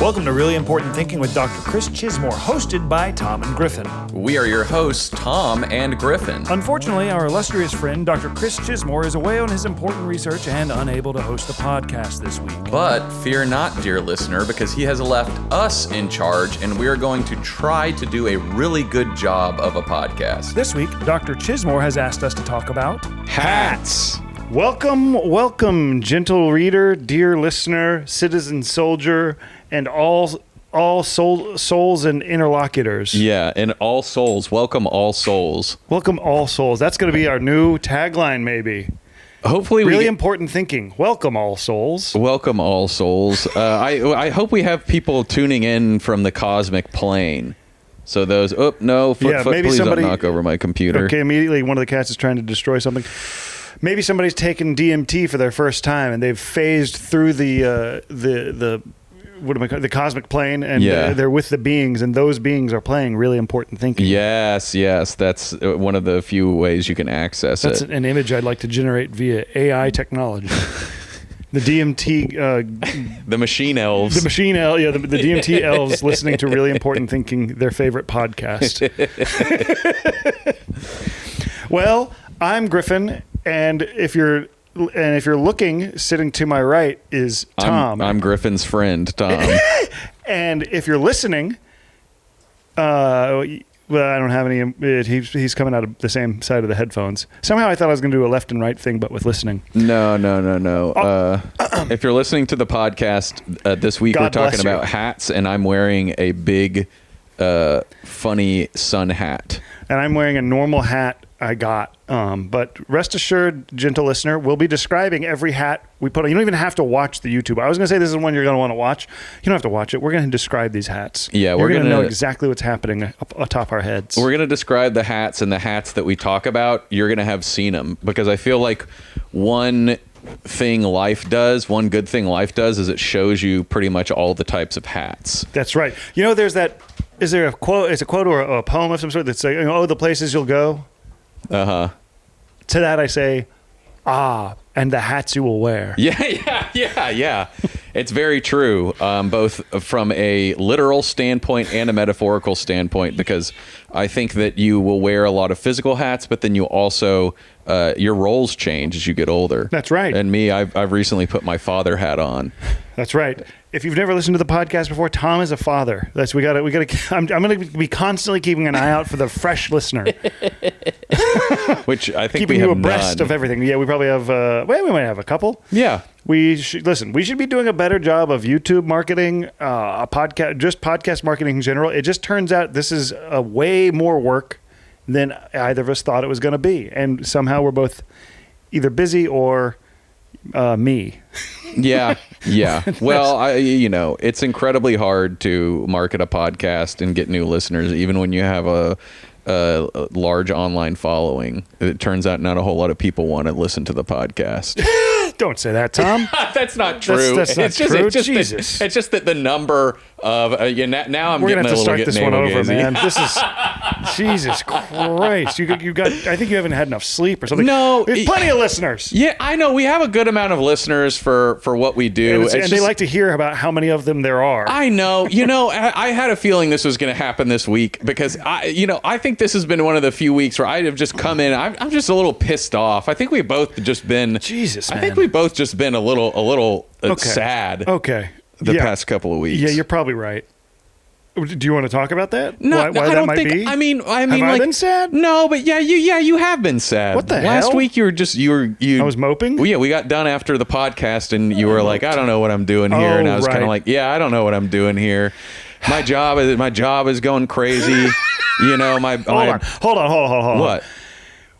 Welcome to Really Important Thinking with Dr. Chris Chismore, hosted by Tom and Griffin. We are your hosts, Tom and Griffin. Unfortunately, our illustrious friend, Dr. Chris Chismore, is away on his important research and unable to host the podcast this week. But fear not, dear listener, because he has left us in charge, and we are going to try to do a really good job of a podcast. This week, Dr. Chismore has asked us to talk about hats. Welcome, gentle reader, dear listener, citizen soldier, and all souls and interlocutors. Yeah, and all souls. Welcome all souls. Welcome all souls. That's going to be our new tagline, maybe. Hopefully, really important thinking. Welcome all souls. Welcome all souls. I hope we have people tuning in from the cosmic plane. So those. Oh no! Please don't knock over my computer. Okay, immediately one of the cats is trying to destroy something. Maybe somebody's taken DMT for their first time and they've phased through the cosmic plane, and they're with the beings, and those beings are playing really important thinking. Yes, that's one of the few ways you can access it. That's an image I'd like to generate via AI technology. The DMT... the machine elves. The machine elves, the DMT elves listening to Really Important Thinking, their favorite podcast. Well, I'm Griffin, and if you're looking, sitting to my right is Tom. I'm Griffin's friend, Tom. And if you're listening, well, I don't have any. He's coming out of the same side of the headphones. Somehow I thought I was going to do a left and right thing, but with listening. No. If you're listening to the podcast this week, we're talking about hats, and I'm wearing a big, funny sun hat. And I'm wearing a normal hat I got. But rest assured, gentle listener, we'll be describing every hat we put on. You don't even have to watch the YouTube. I was going to say this is one you're going to want to watch. You don't have to watch it. We're going to describe these hats. Yeah, we're going to know exactly what's happening atop our heads. We're going to describe the hats, and the hats that we talk about, you're going to have seen them, because I feel like one good thing life does is it shows you pretty much all the types of hats. That's right. You know, there's that. Is there a quote? It's a quote or a poem of some sort that's like, "Oh, the places you'll go." Uh-huh. To that I say, and the hats you will wear. Yeah. It's very true, both from a literal standpoint and a metaphorical standpoint, because I think that you will wear a lot of physical hats, but then you also, your roles change as you get older. That's right. And me, I've recently put my father hat on. That's right. If you've never listened to the podcast before, Tom is a father. We got to. I'm going to be constantly keeping an eye out for the fresh listener. Which I think keeping we have you abreast of everything. Yeah, we probably have. We might have a couple. Yeah. We should be doing a better job of YouTube marketing, a podcast, just podcast marketing in general. It just turns out this is a way more work than either of us thought it was going to be, and somehow we're both either busy or me. Yeah. Well, it's incredibly hard to market a podcast and get new listeners, even when you have a large online following. It turns out not a whole lot of people want to listen to the podcast. Don't say that, Tom. That's not true. That's not true. Jesus. It's just that the number of now I'm We're getting gonna have to start this one over, man. This is Jesus Christ. You got. I think you haven't had enough sleep or something. No, there's plenty of listeners. Yeah, I know. We have a good amount of listeners for what we do, and they like to hear about how many of them there are. I know. I had a feeling this was going to happen this week, because I think this has been one of the few weeks where I have just come in. I'm just a little pissed off. I think we've both just been. Jesus, man. I think we've both just been a little sad. Okay. The past couple of weeks. Yeah, you're probably right. Do you want to talk about that? No, why I that don't might think. be? I mean, have I been sad? No, but you have been sad. What the hell? Last week you I was moping. Well, yeah, we got done after the podcast, and you were like, "I don't know what I'm doing here," and I was kind of like, "Yeah, I don't know what I'm doing here. My job is going crazy." Hold on. What?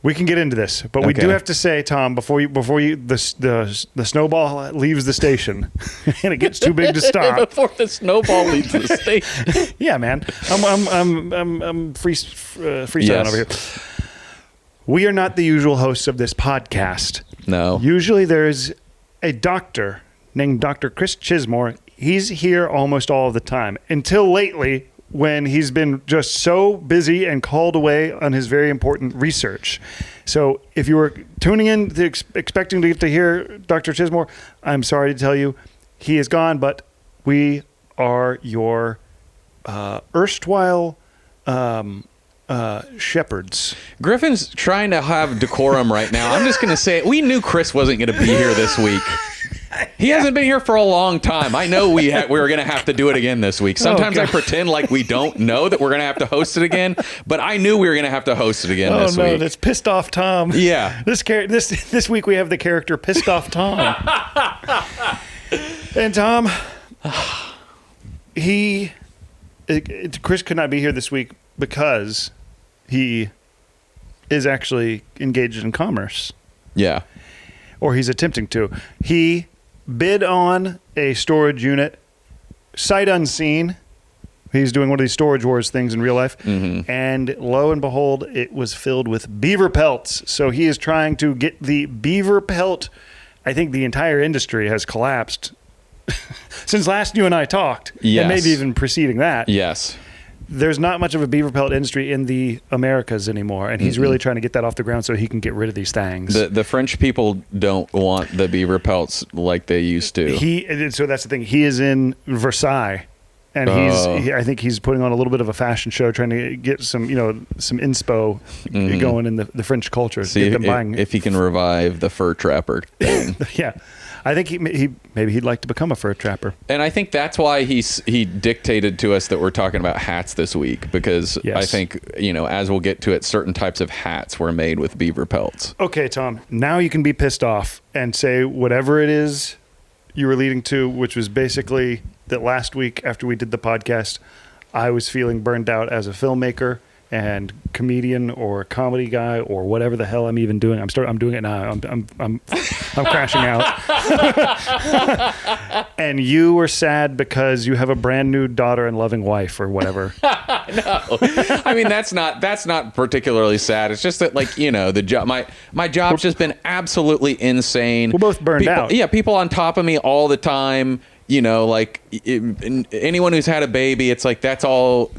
We can get into this, but we do have to say, Tom, before the snowball leaves the station and it gets too big to stop. Before the snowball leaves the station. Yeah, man. I'm freestyling over here. We are not the usual hosts of this podcast. No. Usually there's a doctor named Dr. Chris Chismore. He's here almost all of the time until lately, when he's been just so busy and called away on his very important research. So if you were tuning in expecting to get to hear Dr. Chismore, I'm sorry to tell you he is gone, but we are your erstwhile shepherds. Griffin's trying to have decorum right now. I'm just going to say it. We knew Chris wasn't going to be here this week. He hasn't been here for a long time. I know we were going to have to do it again this week. Sometimes I pretend like we don't know that we're going to have to host it again, but I knew we were going to have to host it again this week. That's Pissed Off Tom. Yeah. This week we have the character Pissed Off Tom. And Tom, Chris could not be here this week because he is actually engaged in commerce. Yeah. Or he's attempting to. He bid on a storage unit, sight unseen. He's doing one of these Storage Wars things in real life. Mm-hmm. And lo and behold, it was filled with beaver pelts. So he is trying to get the beaver pelt. I think the entire industry has collapsed since last you and I talked. Yes. And maybe even preceding that. Yes. There's not much of a beaver pelt industry in the Americas anymore, and he's really trying to get that off the ground so he can get rid of these things. The French people don't want the beaver pelts like they used to. So that's the thing. He is in Versailles, and I think he's putting on a little bit of a fashion show, trying to get some inspo going in the French culture. See if he can revive the fur trapper thing. Yeah. I think maybe he'd like to become a fur trapper. And I think that's why he dictated to us that we're talking about hats this week, because I think, as we'll get to it, certain types of hats were made with beaver pelts. Okay, Tom, now you can be pissed off and say whatever it is you were leading to, which was basically that last week after we did the podcast, I was feeling burned out as a filmmaker and comedian or comedy guy or whatever the hell I'm even doing. I'm doing it now. I'm crashing out. And you were sad because you have a brand new daughter and loving wife or whatever. No, I mean that's not particularly sad. It's just that the job, my job's just been absolutely insane. We're both burned out. Yeah, people on top of me all the time. Anyone who's had a baby, it's like that's all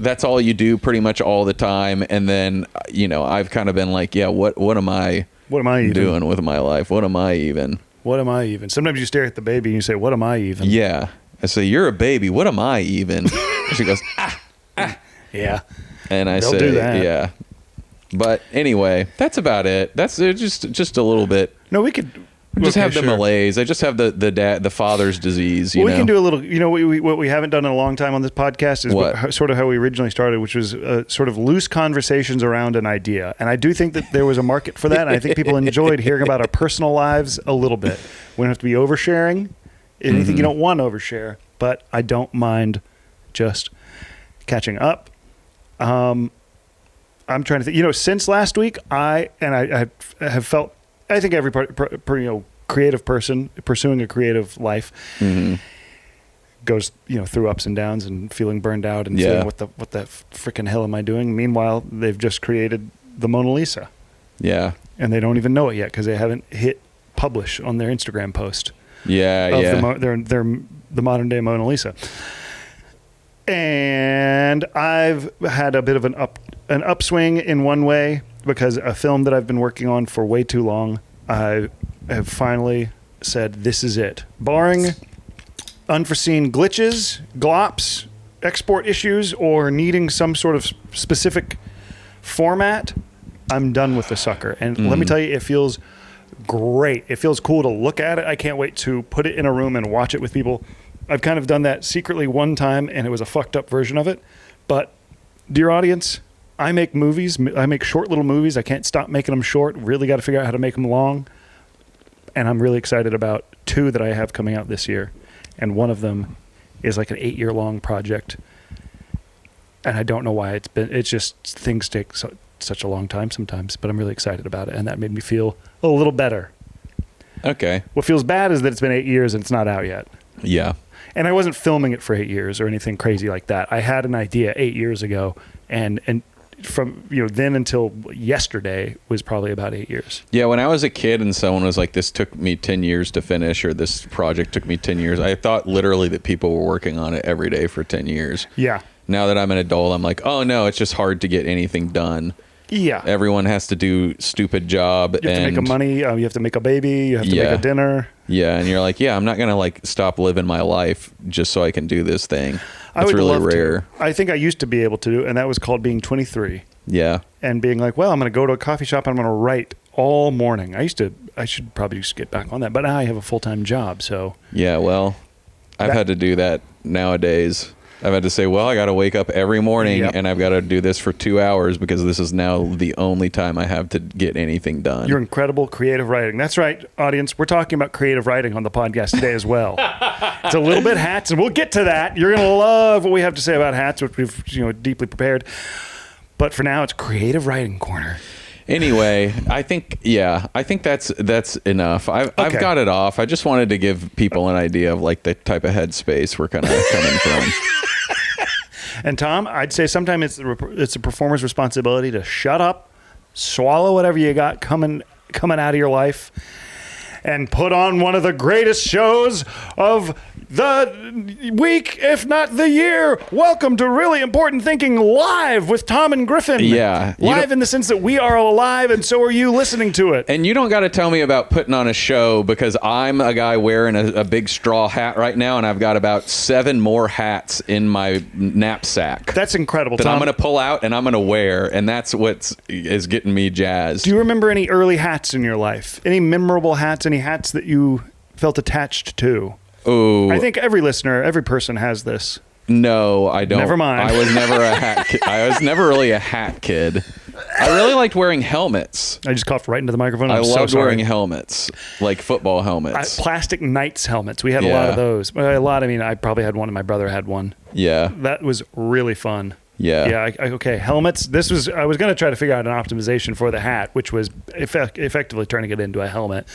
you do pretty much all the time. And then I've kind of been like, yeah, what am I doing with my life? What am I even? Sometimes you stare at the baby and you say, what am I even? Yeah. I say, you're a baby. What am I even? She goes, yeah. And I They'll say, do that. yeah. But anyway, that's about it. That's just a little bit. No, we could just have the malaise. I just have the father's disease. We can do a little. What we haven't done in a long time on this podcast is sort of how we originally started, which was sort of loose conversations around an idea. And I do think that there was a market for that. And I think people enjoyed hearing about our personal lives a little bit. We don't have to be oversharing. Anything you don't want to overshare, but I don't mind just catching up. I'm trying to think. Since last week, I have felt. I think every creative person pursuing a creative life goes through ups and downs and feeling burned out and feeling what the freaking hell am I doing? Meanwhile, they've just created the Mona Lisa. Yeah, and they don't even know it yet because they haven't hit publish on their Instagram post. Yeah, they're the modern day Mona Lisa. And I've had a bit of an upswing in one way because a film that I've been working on for way too long, I have finally said, this is it. Barring unforeseen glitches, glops, export issues, or needing some sort of specific format, I'm done with the sucker. And let me tell you, it feels great. It feels cool to look at it. I can't wait to put it in a room and watch it with people. I've kind of done that secretly one time, and it was a fucked up version of it. But, dear audience, I make movies. I make short little movies. I can't stop making them short. Really got to figure out how to make them long. And I'm really excited about 2 that I have coming out this year. And one of them is like an 8-year-long project. And I don't know why it's just things take such a long time sometimes, but I'm really excited about it. And that made me feel a little better. Okay. What feels bad is that it's been 8 years and it's not out yet. Yeah. And I wasn't filming it for 8 years or anything crazy like that. I had an idea 8 years ago, and from then until yesterday was probably about 8 years. Yeah, when I was a kid and someone was like, this took me 10 years to finish, or this project took me 10 years, I thought literally that people were working on it every day for 10 years. Yeah. Now that I'm an adult, I'm like, oh no, it's just hard to get anything done. Yeah. Everyone has to do stupid job. You have to make a money. You have to make a baby. You have to Yeah. make a dinner. Yeah, and you're like, yeah, I'm not gonna like stop living my life just so I can do this thing. I It's would really love rare. to. I think I used to be able to do, and that was called being 23 Yeah. and being like, well, I'm going to go to a coffee shop and I'm going to write all morning. I should probably just get back on that, but now I have a full-time job, so Yeah, well, I've That- had to do that nowadays. I've had to say, well, I got to wake up every morning Yep. and I've got to do this for 2 hours because this is now the only time I have to get anything done. your incredible creative writing. That's right, audience. We're talking about creative writing on the podcast today as well. It's a little bit hats, and we'll get to that. You're going to love what we have to say about hats, which we've deeply prepared. But for now, it's creative writing corner. Anyway, I think that's enough. I've Okay. got it off. I just wanted to give people an idea of like the type of headspace we're kind of coming from. And Tom, I'd say sometimes it's a performer's responsibility to shut up, swallow whatever you got coming out of your life, and put on one of the greatest shows of the week, if not the year. Welcome to Really Important Thinking live with Tom and Griffin. Yeah. You Live don't- in the sense that we are alive and so are you listening to it. And you don't got to tell me about putting on a show because I'm a guy wearing a big straw hat right now, and I've got about 7 more hats in my knapsack. That's incredible, that Tom. I'm going to pull out and I'm going to wear, and that's what is getting me jazzed. Do you remember any early hats in your life? Any memorable hats? Any hats that you felt attached to? Oh, I think every listener, every person has this. no, I don't. Never mind. I was never a hat kid. I was never really a hat kid. I really liked wearing helmets. I just coughed right into the microphone. I I'm so loved sorry. wearing helmets, like football helmets. Plastic Knights helmets. We had a lot Yeah. of those. Well, a lot. I mean, I probably had one, and my brother had one. Yeah. That was really fun. Yeah. Yeah. Okay. Helmets. I was going to try to figure out an optimization for the hat, which was effectively turning it into a helmet.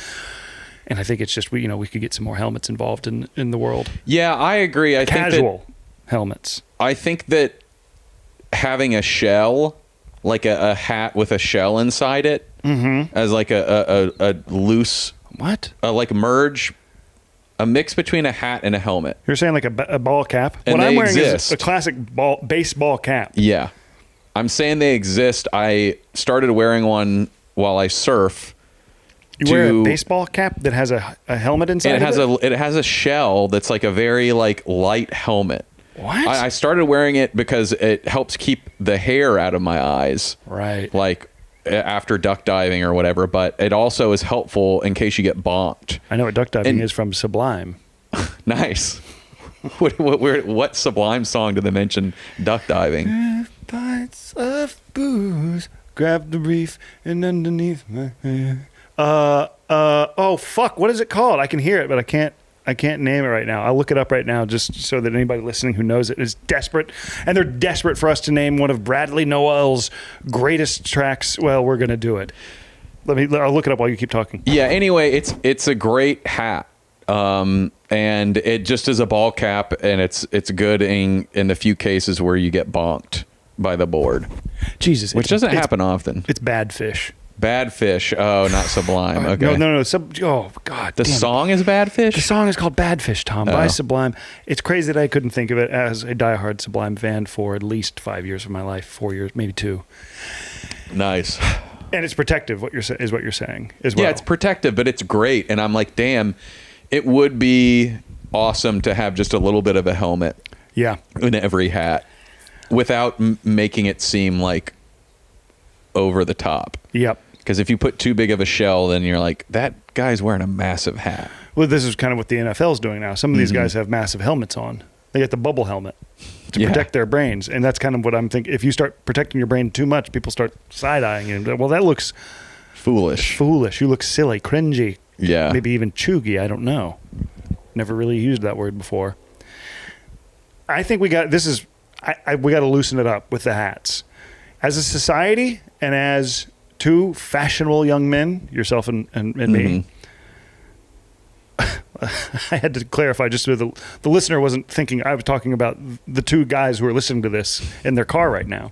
And I think it's just we could get some more helmets involved in the world. Yeah, I agree. Casual helmets. I think that having a shell, like a hat with a shell inside it, as like a loose, What? like merge, a mix between a hat and a helmet. You're saying like a ball cap? And what I'm they wearing exist. is a classic baseball cap. Yeah. I'm saying they exist. I started wearing one while I surf. You wear a baseball cap that has a helmet inside And of it? it has a shell that's like a very like light helmet. What? I started wearing it because it helps keep the hair out of my eyes. Right. Like after duck diving or whatever, but it also is helpful in case you get bonked. I know what duck diving And- is from Sublime. Nice. What Sublime song did they mention duck diving? Bites of booze, grab the reef, and underneath my hair. Oh fuck! What is it called? I can hear it, but I can't name it right now. I'll look it up right now, just so that anybody listening who knows it is desperate, and they're desperate for us to name one of Bradley Noel's greatest tracks. Well, we're gonna do it. I'll look it up while you keep talking. Yeah. Anyway, it's a great hat, and it just is a ball cap, and it's good in the few cases where you get bonked by the board, Jesus, which doesn't happen often. It's Bad Fish. Bad Fish. Oh, not Sublime. Okay. No. Oh God. The damn it. song is Bad Fish. The song is called Bad Fish, Tom, by Oh. Sublime. It's crazy that I couldn't think of it as a diehard Sublime fan for at least 5 years of my life, 4 years, maybe 2. Nice. And it's protective. What you're saying as well. Yeah, it's protective, but it's great. And I'm like, damn, it would be awesome to have just a little bit of a helmet Yeah. in every hat without making it seem like over the top. Yep. Because if you put too big of a shell, then you're like, that guy's wearing a massive hat. Well, this is kind of what the NFL's doing now. Some of these guys have massive helmets on. They get the bubble helmet to Yeah. protect their brains, and that's kind of what I'm thinking. If you start protecting your brain too much, people start side-eyeing you. Well, that looks Foolish. foolish. You look silly, cringy, Yeah. maybe even chuggy. I don't know. Never really used that word before. I think we got to loosen it up with the hats. As a society and as two fashionable young men, yourself and me, I had to clarify just so the listener wasn't thinking I was talking about the two guys who are listening to this in their car right now.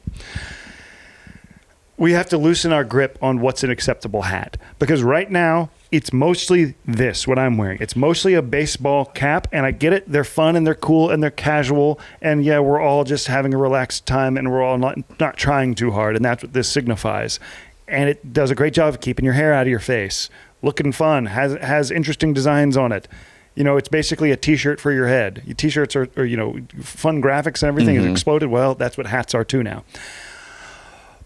we have to loosen our grip on what's an acceptable hat, because right now it's mostly this, what I'm wearing. It's mostly a baseball cap, and I get it. They're fun and they're cool and they're casual. And yeah, we're all just having a relaxed time and we're all not trying too hard. And that's what this signifies. And it does a great job of keeping your hair out of your face, looking fun, has interesting designs on it. You know, it's basically a t-shirt for your head. Your t-shirts are you know, fun graphics and everything is exploded. Well, that's what hats are too now.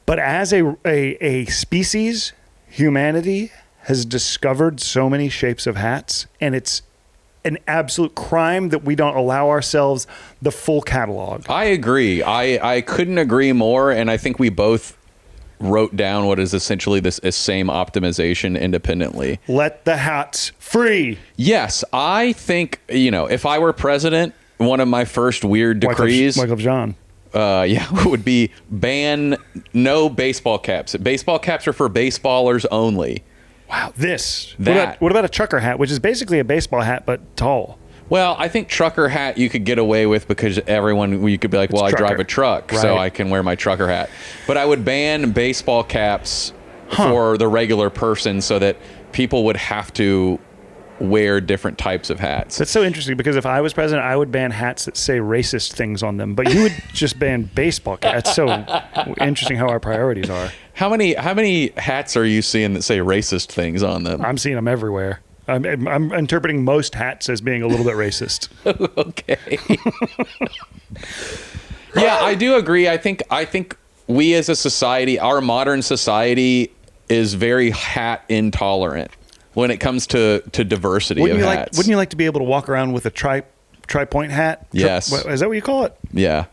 But as a species, humanity has discovered so many shapes of hats, and it's an absolute crime that we don't allow ourselves the full catalog. I agree. I couldn't agree more, and I think we both wrote down what is essentially this same optimization independently. Let the hats free. Yes, I think, you know, if I were president, one of my first weird decrees... Michael John. Would be ban no baseball caps. Baseball caps are for baseballers only. Wow, this. That. What about a trucker hat, which is basically a baseball hat but tall? Well, I think trucker hat you could get away with because you could be like, well, I drive a truck, so I can wear my trucker hat. But I would ban baseball caps for the regular person so that people would have to wear different types of hats. That's so interesting, because if I was president, I would ban hats that say racist things on them, but you would just ban baseball caps. It's so interesting how our priorities are. How many hats are you seeing that say racist things on them? I'm seeing them everywhere. I'm interpreting most hats as being a little bit racist. Okay. Yeah, I do agree. I think we as a society, our modern society, is very hat intolerant when it comes to diversity of hats. Wouldn't you like to be able to walk around with a tri-point hat? Yes. Is that what you call it? Yeah.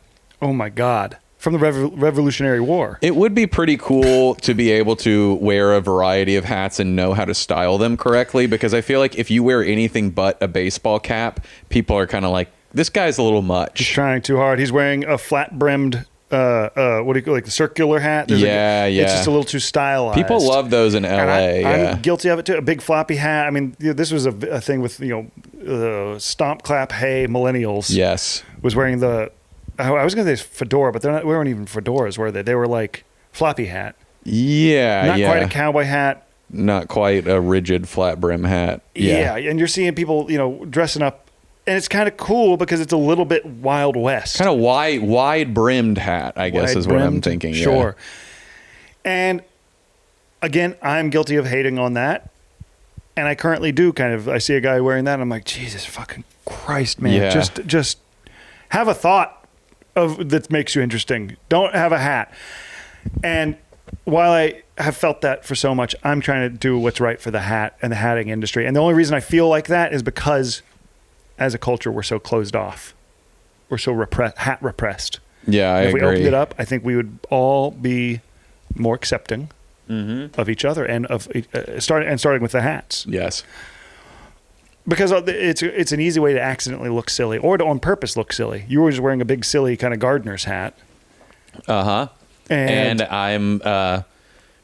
Oh my God. From the Revolutionary War. It would be pretty cool to be able to wear a variety of hats and know how to style them correctly, because I feel like if you wear anything but a baseball cap, people are kind of like, this guy's a little much. He's trying too hard. He's wearing a flat-brimmed what do you call, like the circular hat? Yeah. It's just a little too stylized. People love those in LA. I'm guilty of it too. A big floppy hat. I mean, this was a thing with, stomp, clap, hey, millennials. Yes. Was wearing I was going to say fedora, but they weren't even fedoras, were they? They were like floppy hat. Yeah. Not quite a cowboy hat. Not quite a rigid flat brim hat. Yeah. And you're seeing people, dressing up. And it's kind of cool because it's a little bit Wild West. Kind of wide brimmed hat, I guess, is what I'm thinking. Sure. Yeah. And again, I'm guilty of hating on that. And I currently do I see a guy wearing that and I'm like, Jesus fucking Christ, man. Yeah. Just have a thought that makes you interesting. Don't have a hat. And while I have felt that for so much, I'm trying to do what's right for the hat and the hatting industry. And the only reason I feel like that is because as a culture, we're so closed off. We're so hat repressed. Yeah, I agree. If we opened it up, I think we would all be more accepting of each other and of starting with the hats. Yes, because it's an easy way to accidentally look silly or to on purpose look silly. You were just wearing a big silly kind of gardener's hat. And I'm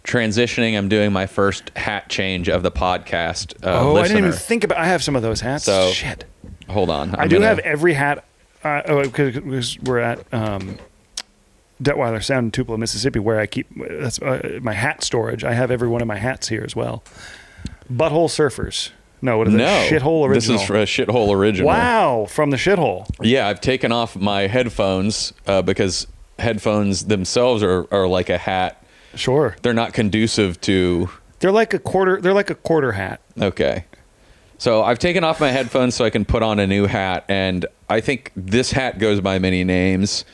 transitioning. I'm doing my first hat change of the podcast. I didn't even think about. I have some of those hats. So, shit. Hold on. I do have every hat because we're at Detweiler Sound in Tupelo, Mississippi, where I keep that's my hat storage. I have every one of my hats here as well. Butthole Surfers. No, what is it? Shithole Original. This is for a Shithole Original. Wow, from the Shithole. Yeah, I've taken off my headphones because headphones themselves are like a hat. Sure. They're not conducive to... They're like a quarter hat. Okay. So I've taken off my headphones so I can put on a new hat, and I think this hat goes by many names.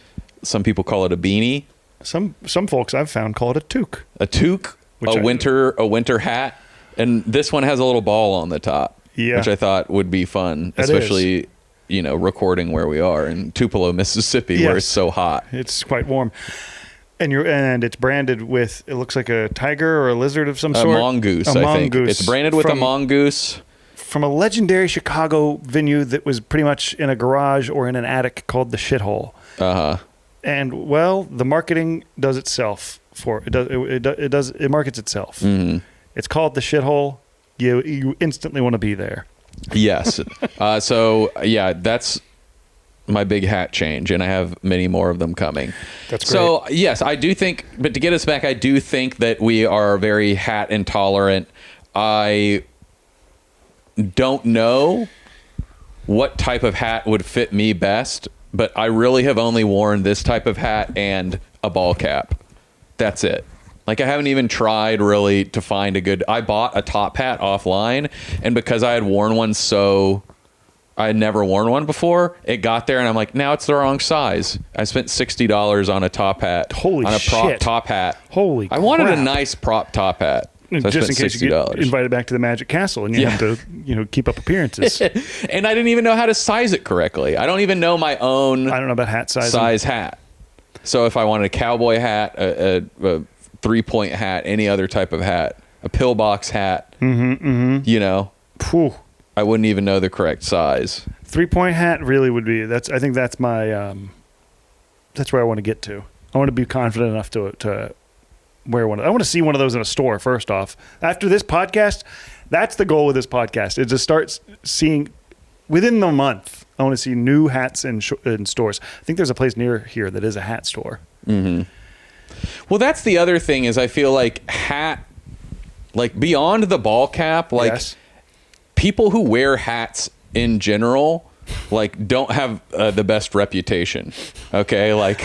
Some people call it a beanie. Some folks I've found call it a toque. A toque, a winter hat, and this one has a little ball on the top, which I thought would be fun, especially recording where we are in Tupelo, Mississippi, where it's so hot. It's quite warm. And it's branded with, it looks like a tiger or a lizard of some sort. A mongoose, I think. It's branded with a mongoose. From a legendary Chicago venue that was pretty much in a garage or in an attic called the Shithole. And well, the marketing does itself it markets itself. Mm-hmm. It's called the Shithole. You instantly want to be there. Yes. So yeah, that's my big hat change, and I have many more of them coming. That's great. So yes, I do think, but to get us back, I do think that we are very hat intolerant. I don't know what type of hat would fit me best, but I really have only worn this type of hat and a ball cap. That's it. Like, I haven't even tried really to find a good... I bought a top hat offline, and because I had worn one I had never worn one before, it got there, and I'm like, now it's the wrong size. I spent $60 on a top hat. Holy on a prop shit. top hat. Holy I wanted crap. a nice prop top hat. So I Just in spent case you get $60. invited back to the Magic Castle and you have to, keep up appearances. And I didn't even know how to size it correctly. I don't even know my own I don't know about hat sizing. size hat. So if I wanted a cowboy hat, a 3-point hat, any other type of hat, a pillbox hat, Phew. I wouldn't even know the correct size. 3-point hat really would be. I think that's my. That's where I want to get to. I want to be confident enough to wear one. I want to see one of those in a store. First off, after this podcast, that's the goal with this podcast. Is to start seeing within the month. I want to see new hats in stores. I think there's a place near here that is a hat store. Mm-hmm. Well, that's the other thing is I feel like hat, like beyond the ball cap, like Yes. people who wear hats in general, like don't have the best reputation. Okay, like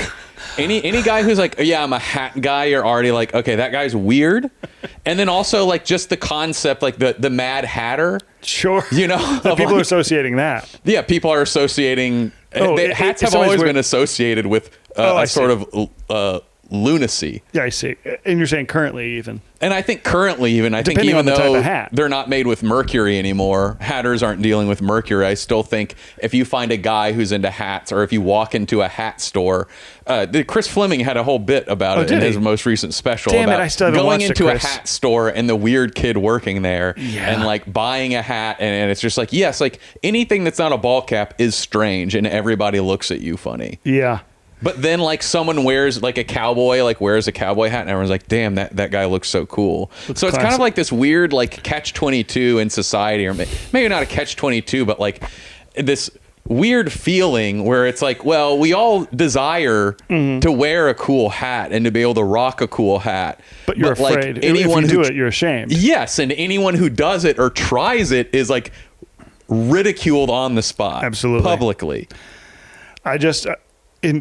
any guy who's like, yeah, I'm a hat guy, you're already like, okay, that guy's weird. And then also like just the concept, like the Mad Hatter. Sure. Of People are like- associating that. Yeah, people are associating. Hats have it's always always weird. been associated with I a sort of lunacy. Yeah, I see. And you're saying currently even. And I think currently even, Depending even on the type though of hat. they're not made with mercury anymore, hatters aren't dealing with mercury, I still think if you find a guy who's into hats, or if you walk into a hat store, Chris Fleming had a whole bit about it in did he? his most recent special Damn it, about I still haven't going watched it, into a Chris. hat store and the weird kid working there Yeah. and like buying a hat. And it's just like, yes, like anything that's not a ball cap is strange and everybody looks at you funny. Yeah. But then, like, someone wears, like, a cowboy, like, wears a cowboy hat, and everyone's like, damn, that guy looks so cool. So it's kind classic. of like this weird, like, catch-22 in society, or maybe not a catch-22, but, like, this weird feeling where it's like, well, we all desire to wear a cool hat and to be able to rock a cool hat. But you're like, afraid. anyone if you who do it, you're ashamed. Yes, and anyone who does it or tries it is, like, ridiculed on the spot. Absolutely. Publicly. I just,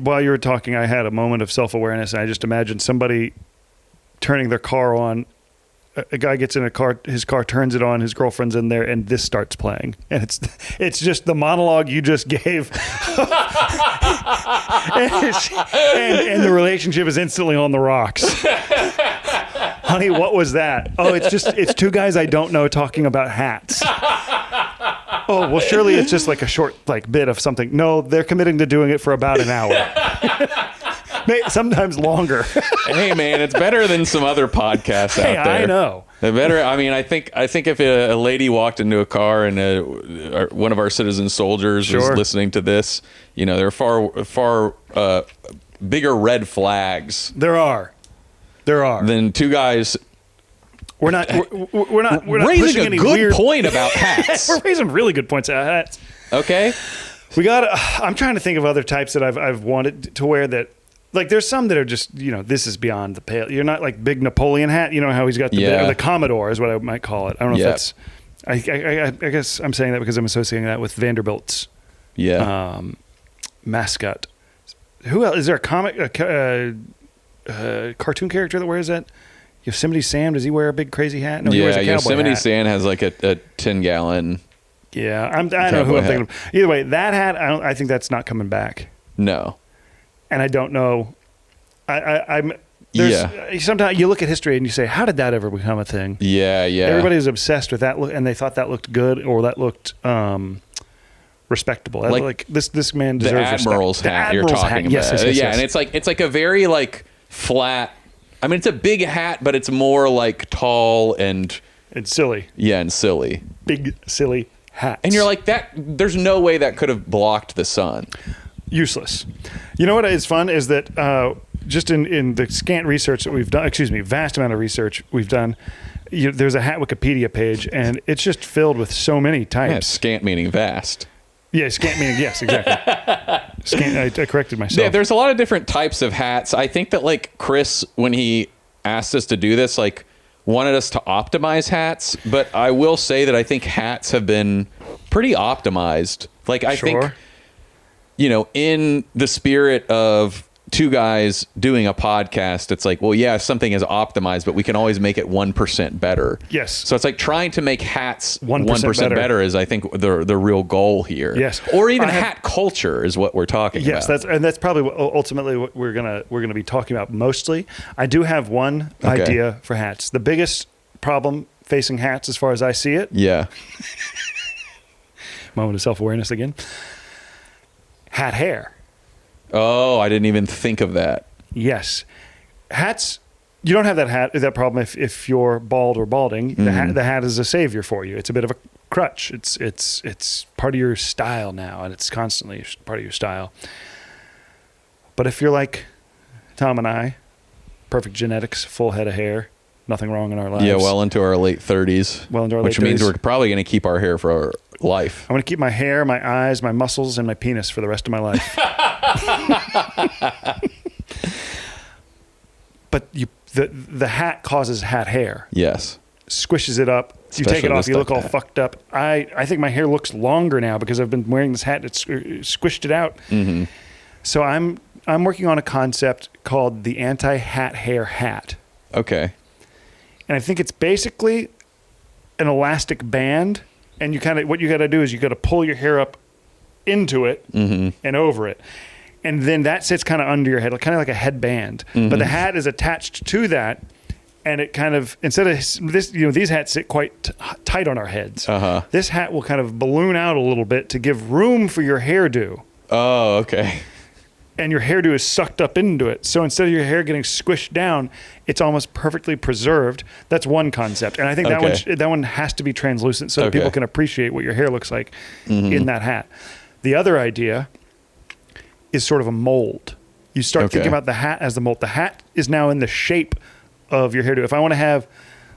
while you were talking, I had a moment of self-awareness, and I just imagined somebody turning their car on. A guy gets in a car, his car turns it on, his girlfriend's in there, and this starts playing. And it's just the monologue you just gave. and the relationship is instantly on the rocks. Honey, what was that? Oh, it's two guys I don't know talking about hats. Oh, well, surely it's just like a short bit of something. No, they're committing to doing it for about an hour. Sometimes longer. Hey, man, it's better than some other podcasts Hey, out there. I know. They're better. I mean, I think if a lady walked into a car and one of our citizen soldiers was Sure. listening to this, there are far bigger red flags There are. than two guys We're not raising pushing a any good weird point about hats. We're raising really good points about hats. Okay. I'm trying to think of other types that I've wanted to wear that, like, there's some that are just, this is beyond the pale. You're not like big Napoleon hat. You know how he's got the Commodore is what I might call it. I don't know if that's, I guess I'm saying that because I'm associating that with Vanderbilt's mascot. Who else? Is there a cartoon character that wears that? Yosemite Sam, does he wear a big crazy hat? No, he wears a cowboy Yosemite hat. Sam has like a 10-gallon. Yeah, I know who I'm thinking of. Either way, that hat, I think that's not coming back. No. And I don't know. Sometimes you look at history and you say, how did that ever become a thing? Yeah. Everybody was obsessed with that, and they thought that looked good or that looked respectable. Like this man the deserves admiral's respect. hat you're talking about. Yes. And it's like a very like flat. I mean, it's a big hat, but it's more like tall and silly. Yeah, and silly. Big silly hats. And you're like that. There's no way that could have blocked the sun. Useless. You know what is fun is that just in the scant research that we've done, vast amount of research we've done, there's a hat Wikipedia page, and it's just filled with so many types. Yeah, scant meaning vast. Yeah, scant meaning, yes, exactly. I corrected myself. Yeah, there's a lot of different types of hats. I think that like Chris, when he asked us to do this, like wanted us to optimize hats, but I will say that I think hats have been pretty optimized. Like I think, you know, in the spirit of two guys doing a podcast, it's like, well, yeah, something is optimized, but we can always make it 1% better. Yes. So it's like trying to make hats 1% better is, I think, the real goal here. Yes. Or even hat culture is what we're talking about. Yes, that's probably ultimately what we're gonna be talking about mostly. I do have one idea for hats. The biggest problem facing hats, as far as I see it. Yeah. Moment of self-awareness again. Hat hair. Oh, I didn't even think of that. Yes. Hats, you don't have that problem if you're bald or balding. Mm-hmm. The hat is a savior for you. It's a bit of a crutch. It's part of your style now, and it's constantly part of your style. But if you're like Tom and I, perfect genetics, full head of hair, nothing wrong in our lives. Yeah, well into our late 30s. Which means we're probably going to keep our hair for our life. I'm going to keep my hair, my eyes, my muscles, and my penis for the rest of my life. But the hat causes hat hair. Yes. Squishes it up. You take it off, you look all fucked up. I think my hair looks longer now because I've been wearing this hat that's squished it out. Mm-hmm. So I'm working on a concept called the anti-hat hair hat. Okay. And I think it's basically an elastic band, and what you got to do is you got to pull your hair up into it and over it. And then that sits kind of under your head, kind of like a headband. Mm-hmm. But the hat is attached to that, and it kind of, instead of this, these hats sit quite tight on our heads. Uh-huh. This hat will kind of balloon out a little bit to give room for your hairdo. Oh, okay. And your hairdo is sucked up into it. So instead of your hair getting squished down, it's almost perfectly preserved. That's one concept. And I think that one has to be translucent so that people can appreciate what your hair looks like in that hat. The other idea is sort of a mold. You start thinking about the hat as the mold. The hat is now in the shape of your hairdo. If I want to have,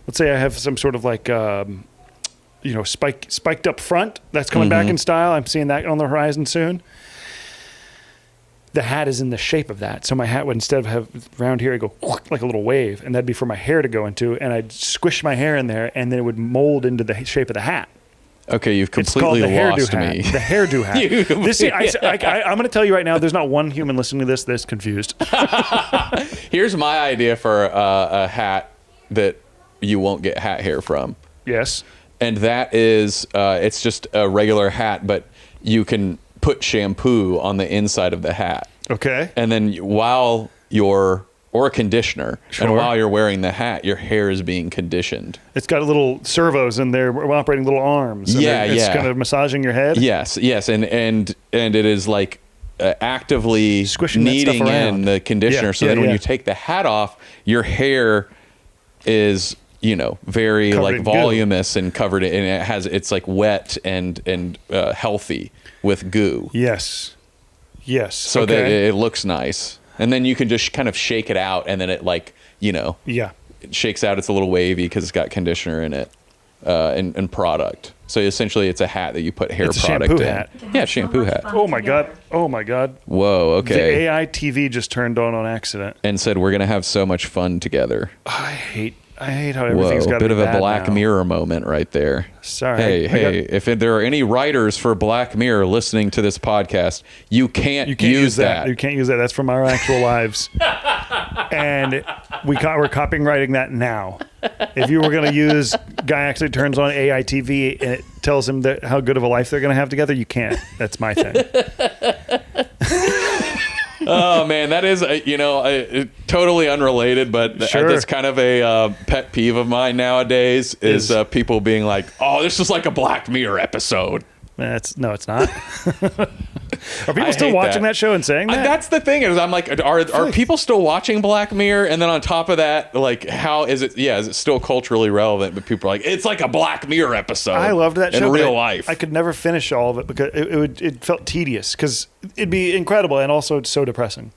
let's say I have some sort of like, spiked up front that's coming back in style. I'm seeing that on the horizon soon. The hat is in the shape of that. So my hat would, instead of have round here, it'd go like a little wave, and that'd be for my hair to go into, and I'd squish my hair in there, and then it would mold into the shape of the hat. Okay, you've completely lost me. The hairdo hat. I'm going to tell you right now, there's not one human listening to this that's confused. Here's my idea for a hat that you won't get hat hair from. Yes. And that is, it's just a regular hat, but you can put shampoo on the inside of the hat. Okay. And then or a conditioner. Sure. And while you're wearing the hat, your hair is being conditioned. It's got little servos in there operating little arms. And it's kind of massaging your head. Yes. And it is like actively squishing kneading in the conditioner. So then when you take the hat off, your hair is, very covered like voluminous and covered in, and it's like wet and healthy with goo. Yes. So that it looks nice. And then you can just kind of shake it out, and then it it shakes out. It's a little wavy because it's got conditioner in it and product. So essentially it's a hat that you put hair product in. Hat. Yeah, shampoo hat. Oh my God. Whoa, okay. The AI TV just turned on accident. And said we're going to have so much fun together. I hate how everything's got to be bit of a Black now. Mirror moment right there. Sorry. Hey, if there are any writers for Black Mirror listening to this podcast, you can't use that. You can't use that. That's from our actual lives. And we're copywriting that now. If you were going to use guy actually turns on AI TV and it tells him how good of a life they're going to have together, you can't. That's my thing. Oh man, that is totally unrelated, but that's kind of a pet peeve of mine nowadays is people being like, "Oh, this is like a Black Mirror episode." No, it's not. Are people still watching that show and saying that? That's the thing is I'm like, are people still watching Black Mirror? And then on top of that, like, how is it? Yeah, is it still culturally relevant? But people are like, it's like a Black Mirror episode. I loved that show in real life. I could never finish all of it because it felt tedious because it'd be incredible and also so depressing.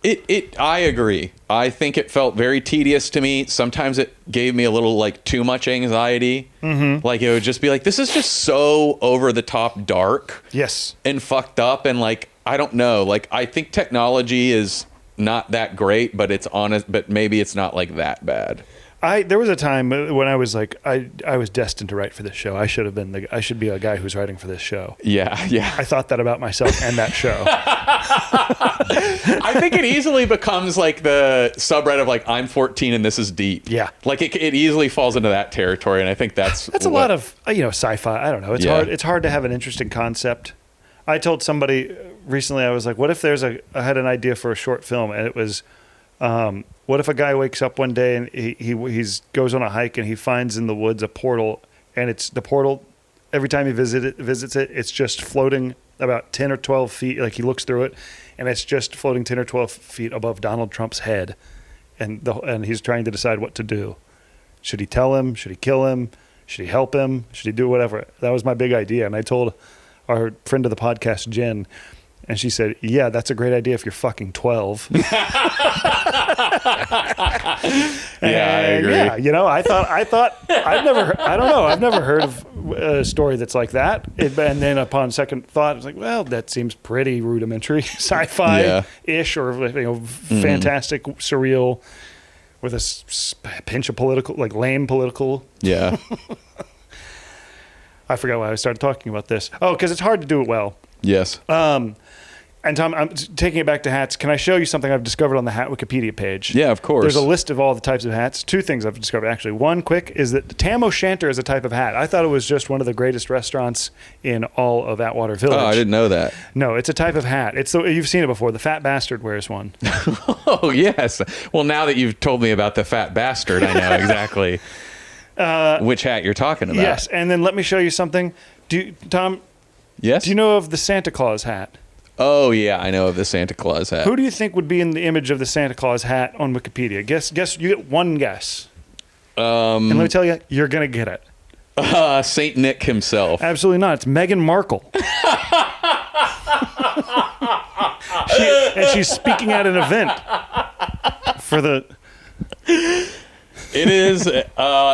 I agree. I think it felt very tedious to me. Sometimes it gave me a little like too much anxiety. Mm-hmm. Like it would just be like, this is just so over the top dark. Yes. And fucked up. And like, I don't know. Like, I think technology is not that great, but it's honest, but maybe it's not like that bad. There was a time when I was like, I was destined to write for this show. I should be a guy who's writing for this show. Yeah. I thought that about myself and that show. I think it easily becomes like the subreddit of like, I'm 14 and this is deep. Yeah. Like it easily falls into that territory. And I think that's a lot of, sci-fi. I don't know. It's Yeah. hard. It's hard to have an interesting concept. I told somebody recently, I was like, what if I had an idea for a short film and it was, what if a guy wakes up one day and he goes on a hike and he finds in the woods a portal, and it's the portal, every time he visits it, it's just floating about 10 or 12 feet. Like he looks through it and it's just floating 10 or 12 feet above Donald Trump's head. And he's trying to decide what to do. Should he tell him? Should he kill him? Should he help him? Should he do whatever? That was my big idea. And I told our friend of the podcast, Jen, and she said, yeah, that's a great idea if you're fucking 12. Yeah, I agree. Yeah, I've never heard of a story that's like that. And then upon second thought, I was like, well, that seems pretty rudimentary, sci-fi-ish, or fantastic, surreal, with a pinch of political, like lame political. Yeah. I forgot why I started talking about this. Oh, because it's hard to do it well. Yes. And Tom, I'm taking it back to hats. Can I show you something I've discovered on the hat Wikipedia page? Yeah, of course. There's a list of all the types of hats. Two things I've discovered, actually. One, quick, is that the Tam O'Shanter is a type of hat. I thought it was just one of the greatest restaurants in all of Atwater Village. Oh, I didn't know that. No, it's a type of hat. You've seen it before. The Fat Bastard wears one. Oh, yes. Well, now that you've told me about the Fat Bastard, I know exactly which hat you're talking about. Yes, and then let me show you something. Tom, Yes? do you know of the Santa Claus hat? Oh, yeah, I know of the Santa Claus hat. Who do you think would be in the image of the Santa Claus hat on Wikipedia? Guess. You get one guess. And let me tell you, you're going to get it. Saint Nick himself. Absolutely not. It's Meghan Markle. She's speaking at an event for the... It is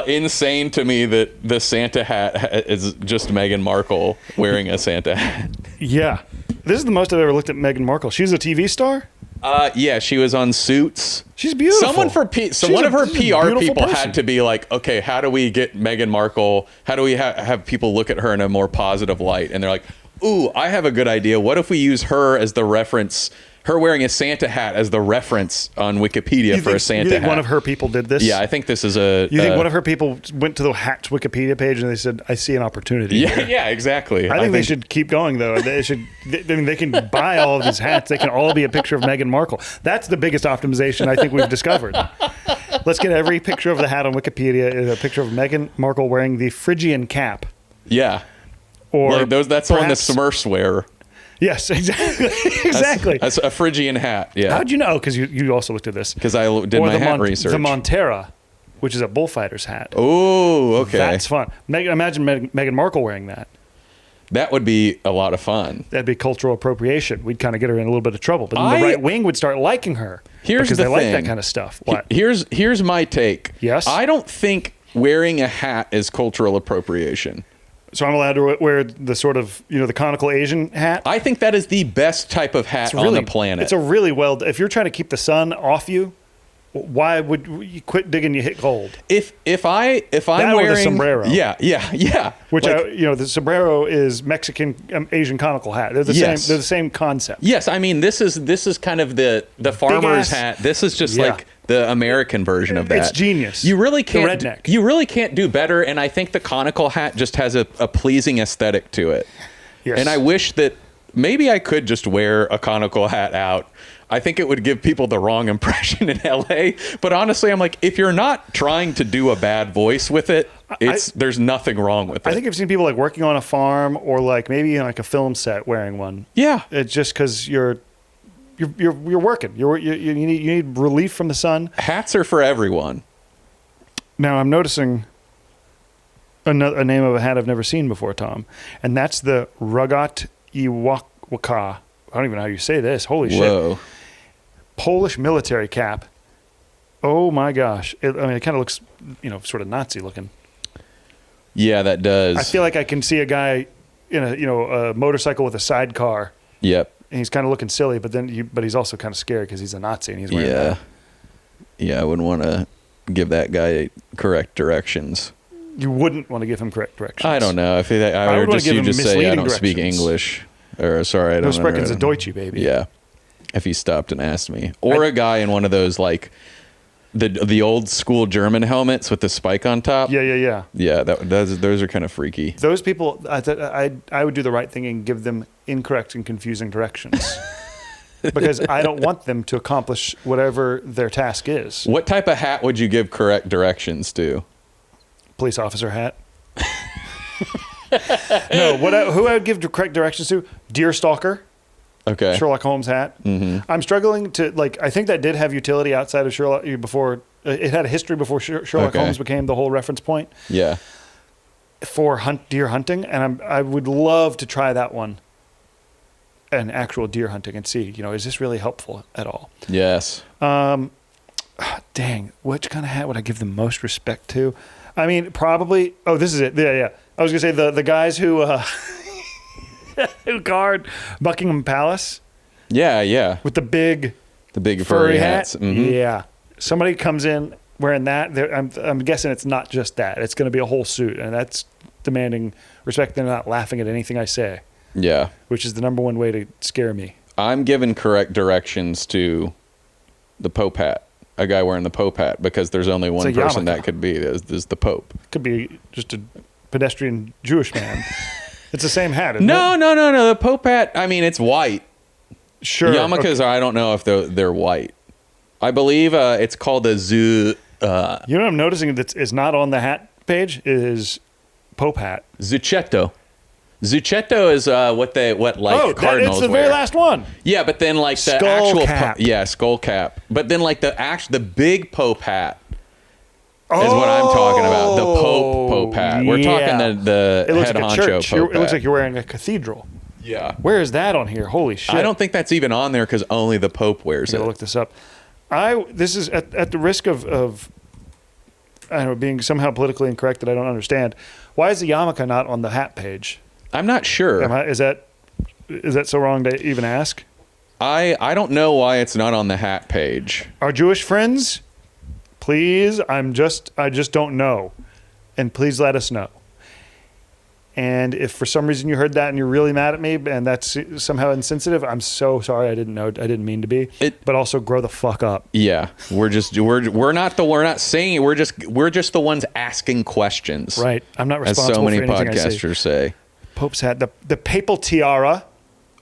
insane to me that the Santa hat is just Meghan Markle wearing a Santa hat. Yeah. This is the most I've ever looked at Meghan Markle. She's a TV star? Yeah, she was on Suits. She's beautiful. One of her PR people had to be like, okay, how do we get Meghan Markle? How do we have people look at her in a more positive light? And they're like, ooh, I have a good idea. What if we use her as the reference? Her wearing a Santa hat as the reference on Wikipedia for a Santa hat. One of her people did this? Yeah, I think this is You think one of her people went to the hat's Wikipedia page and they said, I see an opportunity. Yeah, exactly. I think they should keep going, though. They can buy all of these hats. They can all be a picture of Meghan Markle. That's the biggest optimization I think we've discovered. Let's get every picture of the hat on Wikipedia is a picture of Meghan Markle wearing the Phrygian cap. Yeah. Or that's the one the Smurfs wear. Yes, exactly. That's a Phrygian hat. Yeah. How'd you know? Because you also looked at this. Because I did my hat research. The Montera, which is a bullfighter's hat. Oh, okay. That's fun. Imagine Meghan Markle wearing that. That would be a lot of fun. That'd be cultural appropriation. We'd kind of get her in a little bit of trouble. But then the right wing would start liking her. Because they like that kind of stuff. What? Here's my take. Yes? I don't think wearing a hat is cultural appropriation. So I'm allowed to wear the sort of, the conical Asian hat? I think that is the best type of hat on the planet. It's a really if you're trying to keep the sun off you, why would you quit digging? You hit gold. If I'm wearing the sombrero, yeah, which the sombrero is Mexican Asian conical hat. They're the same. They're the same concept. Yes, I mean this is kind of the farmer's hat. This is just like the American version of that. It's genius. You really can't. The redneck. You really can't do better. And I think the conical hat just has a pleasing aesthetic to it. Yes. And I wish that maybe I could just wear a conical hat out. I think it would give people the wrong impression in LA. But honestly, I'm like, if you're not trying to do a bad voice with it, there's nothing wrong with it. I think I've seen people like working on a farm or like maybe in like a film set wearing one. Yeah. It's just because you're working. You need relief from the sun. Hats are for everyone. Now I'm noticing a name of a hat I've never seen before, Tom, and that's the Rogat Iwaka. I don't even know how you say this. Holy shit. Whoa. Polish military cap Oh my gosh! It kind of looks, sort of Nazi looking. Yeah, that does. I feel like I can see a guy in a motorcycle with a sidecar, Yep. and he's kind of looking silly, but he's also kind of scary because he's a Nazi and he's wearing that. Yeah, I wouldn't want to give that guy correct directions. You wouldn't want to give him correct directions. I don't know. If I would would wanna give you him just say I misleading don't speak directions. English, or sorry, I No don't. sprechen Sie Deutsche, baby. Yeah, if he stopped and asked me, or a guy in one of those like the old school German helmets with the spike on top. Yeah. Yeah, those are kind of freaky. Those people, I would do the right thing and give them incorrect and confusing directions. Because I don't want them to accomplish whatever their task is. What type of hat would you give correct directions to? Police officer hat. No, who I would give correct directions to? Deer stalker. Okay. Sherlock Holmes hat. Mm-hmm. I'm struggling to I think that did have utility outside of Sherlock before. It had a history before Sherlock Okay. Holmes became the whole reference point Yeah. for deer hunting, and I would love to try that one. An actual deer hunting and see, is this really helpful at all? Yes. Dang, which kind of hat would I give the most respect to? I mean, probably. Oh, this is it. Yeah. I was gonna say the guys who who guard Buckingham Palace Yeah. with the big furry hats. Mhm. Yeah, somebody comes in wearing that. I'm guessing it's not just that. It's going to be a whole suit, and that's demanding respect. They're not laughing at anything I say, Yeah. which is the number one way to scare me. I'm giving correct directions to the Pope hat. A guy wearing the Pope hat, because there's only one a person yarmulke. that could be is the Pope. Could be just a pedestrian Jewish man. It's the same hat, isn't No. it? The Pope hat. I mean, it's white. Sure. Yarmulkes, I don't know if they're white. I believe it's called a zoo. You know what I'm noticing that is not on the hat page is Pope hat. Zucchetto. Zucchetto is what cardinals it's the wear. very last one. Yeah, but then like the Skull actual cap. skull cap. But then like the big Pope hat is what I'm talking about. The Pope hat. We're talking the It looks head like a honcho church. Pope It looks hat. like you're wearing a cathedral. Yeah. Where is that on here? Holy shit! I don't think that's even on there because only the Pope wears I'm it. gonna look this up. This is at the risk of I don't know, being somehow politically incorrect that I don't understand. Why is the yarmulke not on the hat page? I'm not sure. Is that so wrong to even ask? I don't know why it's not on the hat page. Our Jewish friends, please, I just don't know. And please let us know. And if for some reason you heard that and you're really mad at me and that's somehow insensitive, I'm so sorry. I didn't know. I didn't mean to be. But also grow the fuck up. Yeah, we're not saying it. We're just the ones asking questions. Right. I'm not As responsible so many for anything I say. podcasters say. Pope's hat, the papal tiara.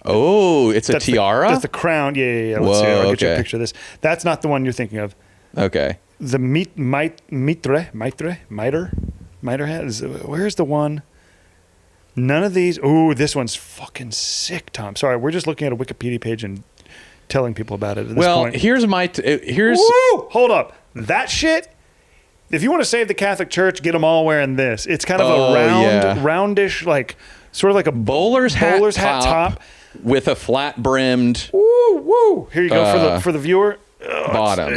Oh, it's a tiara? That's the crown. Yeah. Let's see. Whoa, I'll get you a okay. picture of this. That's not the one you're thinking of. Okay. The mitre hat. Where's the one? None of these. Oh, this one's fucking sick, Tom. Sorry, we're just looking at a Wikipedia page and telling people about it at this point. Here's Woo! Hold up. That shit. If you want to save the Catholic Church, get them all wearing this. It's kind of a roundish, like sort of like a bowler's hat top with a flat brimmed Woo! Here you go for the viewer. bottom.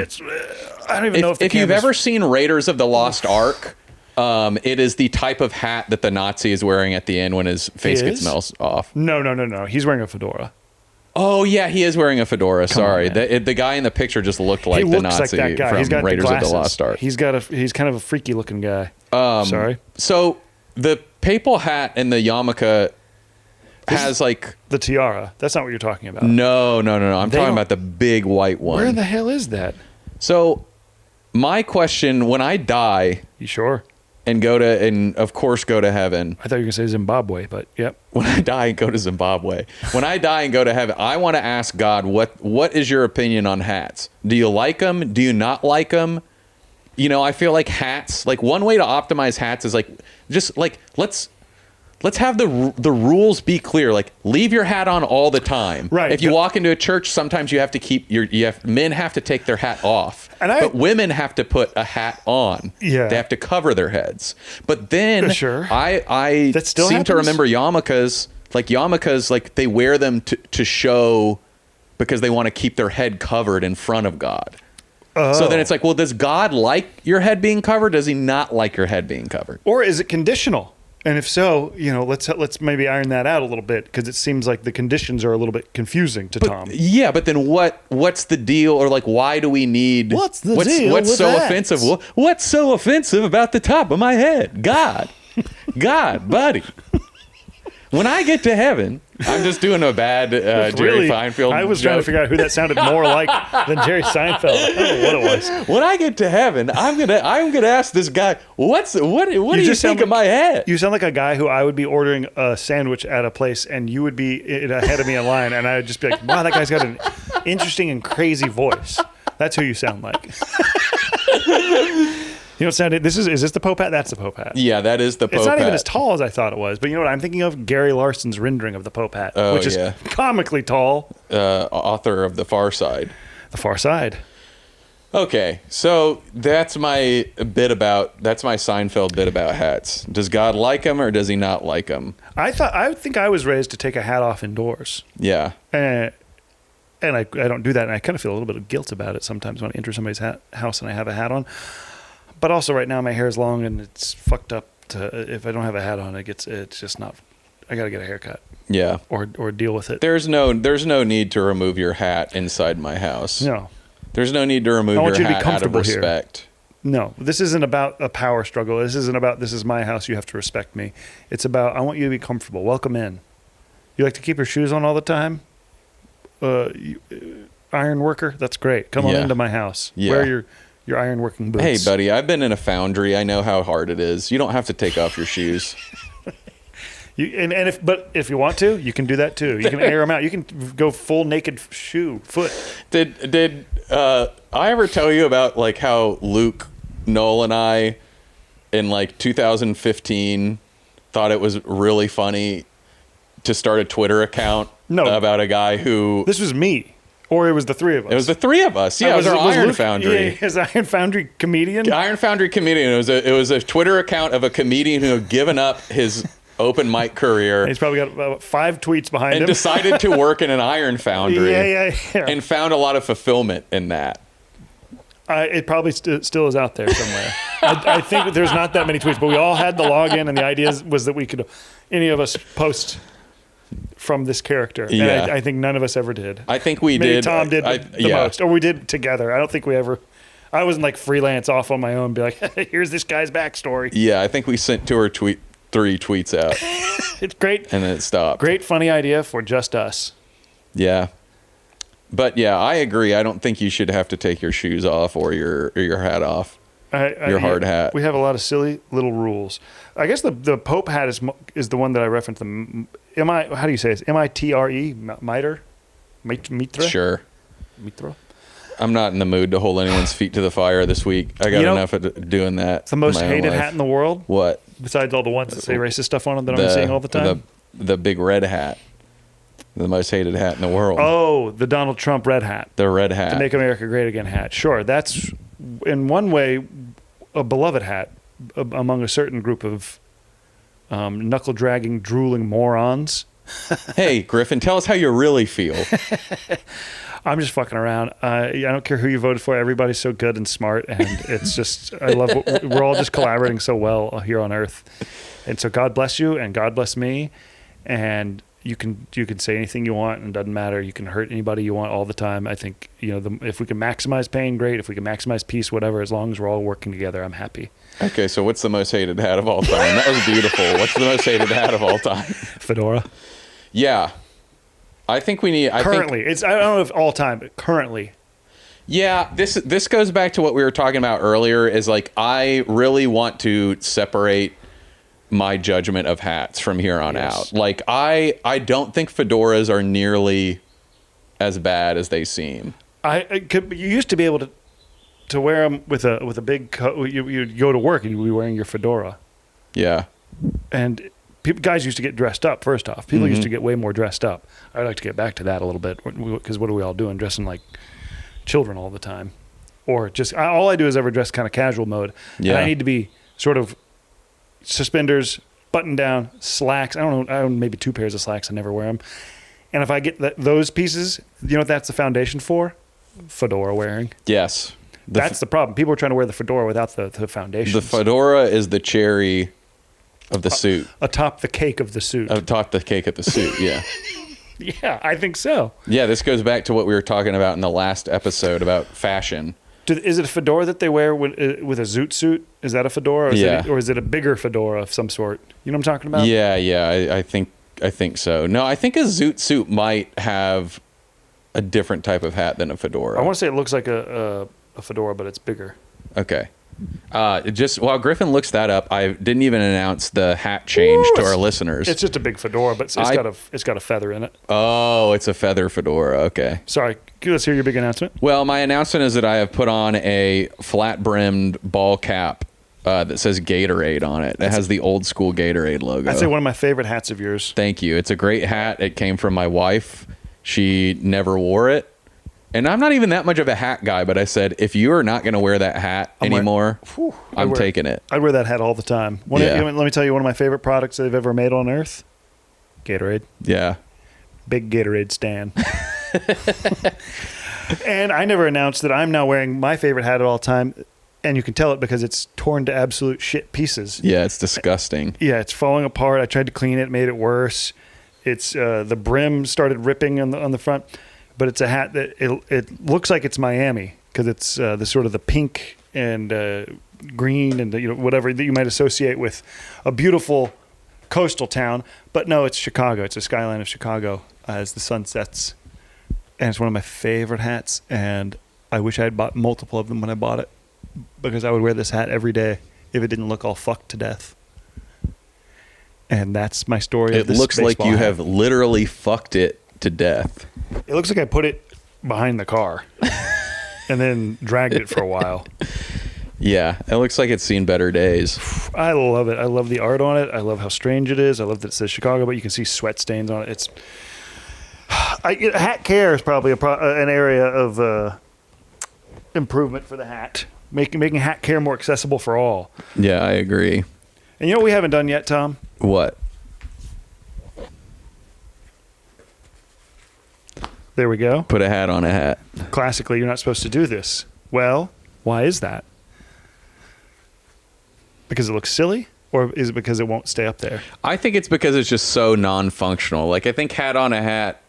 I don't even know if you've ever seen Raiders of the Lost Ark. It is the type of hat that the Nazi is wearing at the end when his face gets melted off. No. He's wearing a fedora. Oh yeah, he is wearing a fedora. Sorry, man. the guy in the picture just looked like He the looks Nazi like that guy. from He's got Raiders the of glasses. the Lost Ark. He's kind of a freaky looking guy. Sorry. So the papal hat and the yarmulke has like The tiara. That's not what you're talking about. no. I'm talking don't- about the big white one. Where the hell is that? So my question: when I die You sure? and of course go to heaven. I thought you were gonna say Zimbabwe, but yep. When I die and go to Zimbabwe, when I die and go to heaven, I want to ask God, what is your opinion on hats? Do you like them? Do you not like them? I feel like hats, like one way to optimize hats is like, just like, let's have the rules be clear. Like, leave your hat on all the time. Right. If you walk into a church, sometimes you have to keep men have to take their hat off, but women have to put a hat on. Yeah. They have to cover their heads. But then Sure. I That still seem to happens? remember yarmulkes, like they wear them to show because they want to keep their head covered in front of God. So then it's like, well, does God like your head being covered? Does he not like your head being covered? Or is it conditional? And if so, let's maybe iron that out a little bit, because it seems like the conditions are a little bit confusing to Tom. Yeah, but then what's the deal? Or like, why do we need? What's the deal What's with so that? offensive? What's so offensive about the top of my head? God, buddy. When I get to heaven, I'm just doing a bad Jerry Seinfeld. I was joke. trying to figure out who that sounded more like than Jerry Seinfeld. I don't know what it was. When I get to heaven, I'm gonna ask this guy, what do you just think sound of my head? You sound like a guy who I would be ordering a sandwich at a place, and you would be ahead of me in line, and I would just be like, wow, that guy's got an interesting and crazy voice. That's who you sound like. You know what sounded? Is this the Pope hat? That's the Pope hat. Yeah, that is the Pope It's not even hat. as tall as I thought it was. But you know what I'm thinking of? Gary Larson's rendering of the Pope hat, which is yeah. comically tall. Author of The Far Side. The Far Side. Okay, so that's my Seinfeld bit about hats. Does God like them or does he not like them? I think I was raised to take a hat off indoors. Yeah. And I don't do that, and I kind of feel a little bit of guilt about it sometimes when I enter somebody's house and I have a hat on. But also right now my hair is long and it's fucked up. If I don't have a hat on, it's just not. I got to get a haircut. Yeah. Or deal with it. There's no need to remove your hat inside my house. No. There's no need to remove I want your you to be hat out of comfortable here. respect. No, this isn't about a power struggle. This isn't about this is my house. You have to respect me. It's about I want you to be comfortable. Welcome in. You like to keep your shoes on all the time? Iron worker? That's great. Come on Yeah. into my house. Yeah. Wear your iron working boots. Hey, buddy, I've been in a foundry. I know how hard it is. You don't have to take off your shoes. If you want to, you can do that too. You can air them out. You can go full naked foot. Did I ever tell you about like how Luke, Noel, and I in like 2015 thought it was really funny to start a Twitter account about a guy who This was me, or it was the three of us. it was the three of us. Yeah, it was our Iron Luke, Foundry. Yeah, his Iron Foundry comedian. Iron Foundry comedian. It was a Twitter account of a comedian who had given up his open mic career. He's probably got about 5 tweets behind and him. decided to work in an iron foundry. Yeah. And found a lot of fulfillment in that. It probably still is out there somewhere. I think that there's not that many tweets, but we all had the login, and the idea was that we could, any of us, post from this character. Yeah. And I think none of us ever did. I think we Maybe did. Tom did the most, or we did together. I don't think we ever. I wasn't like freelance off on my own, be like, here's this guy's backstory. Yeah, I think we sent 2 or 3 tweets out. It's great. And then it stopped. Great funny idea for just us. Yeah. But yeah, I agree. I don't think you should have to take your shoes off or your hat off. Your hard hat. We have a lot of silly little rules. I guess the Pope hat is the one that I referenced. How do you say it? M-I-T-R-E? Mitre? Mitra? Sure. Mitra? I'm not in the mood to hold anyone's feet to the fire this week. I got enough of doing that. It's the most in my own hated life. hat in the world. What? Besides all the ones that say racist stuff on them that I'm seeing all the time. The big red hat. The most hated hat in the world. Oh, the Donald Trump red hat. The red hat. The Make America Great Again hat. Sure, that's in one way a beloved hat among a certain group of knuckle-dragging, drooling morons. Hey, Griffin, tell us how you really feel. I'm just fucking around. I don't care who you voted for. Everybody's so good and smart, and it's just I love. We're all just collaborating so well here on Earth, and so God bless you, and God bless me, and you can say anything you want, and it doesn't matter. You can hurt anybody you want all the time. I think if we can maximize pain, great. If we can maximize peace, whatever. As long as we're all working together, I'm happy. Okay, so what's the most hated hat of all time? That was beautiful. What's the most hated hat of all time? Fedora. Yeah. I think we need... Currently. I don't know if all time, but currently. Yeah, this goes back to what we were talking about earlier, is like I really want to separate my judgment of hats from here on out. Like I don't think fedoras are nearly as bad as they seem. You used to be able to wear them with a big coat. You'd go to work and you'd be wearing your fedora. Yeah. And guys used to get dressed up, first off. People used to get way more dressed up. I'd like to get back to that a little bit, because what are we all doing? Dressing like children all the time. Or just, all I do is ever dress kind of casual mode. Yeah. And I need to be sort of suspenders, button down, slacks. I don't know, maybe 2 pairs of slacks. I never wear them. And if I get those pieces, you know what that's the foundation for? Fedora wearing. Yes. That's the problem. People are trying to wear the fedora without the foundation. The fedora is the cherry of the suit. Atop the cake of the suit. Atop the cake of the suit, yeah. Yeah, I think so. Yeah, this goes back to what we were talking about in the last episode about fashion. Is it a fedora that they wear with a zoot suit? Is that a fedora? Or is it a bigger fedora of some sort? You know what I'm talking about? Yeah, I think so. No, I think a zoot suit might have a different type of hat than a fedora. I want to say it looks like a fedora, but it's bigger. Okay. Just while Griffin looks that up, I didn't even announce the hat change to our listeners. It's just a big fedora, but it's got a feather in it. Oh, it's a feather fedora. Okay. Sorry, let's hear your big announcement. Well, my announcement is that I have put on a flat-brimmed ball cap that says Gatorade on it. It has the old school Gatorade logo. I'd say one of my favorite hats of yours. Thank you. It's a great hat. It came from my wife. She never wore it. And I'm not even that much of a hat guy, but I said, if you are not going to wear that hat anymore, I'm taking it. I'd wear that hat all the time. Let me tell you one of my favorite products they've ever made on Earth. Gatorade. Yeah. Big Gatorade stan. And I never announced that I'm now wearing my favorite hat at all time. And you can tell it because it's torn to absolute shit pieces. Yeah, it's disgusting. Yeah, it's falling apart. I tried to clean it, made it worse. It's the brim started ripping on the front. But it's a hat that it looks like it's Miami because it's the sort of the pink and green and whatever that you might associate with a beautiful coastal town. But no, it's Chicago. It's a skyline of Chicago as the sun sets, and it's one of my favorite hats. And I wish I had bought multiple of them when I bought it because I would wear this hat every day if it didn't look all fucked to death. And that's my story. It looks like you have literally fucked it to death. It looks like I put it behind the car and then dragged it for a while. Yeah, it looks like it's seen better days. I love it. I love the art on it. I love how strange it is. I love that it says Chicago, but you can see sweat stains on it. Hat care is probably an area of improvement for the hat, making hat care more accessible for all. Yeah, I agree. And you know what we haven't done yet, Tom? What? There we go. Put a hat on a hat. Classically, you're not supposed to do this. Well, why is that? Because it looks silly? Or is it because it won't stay up there? I think it's because it's just so non-functional. Like, I think hat on a hat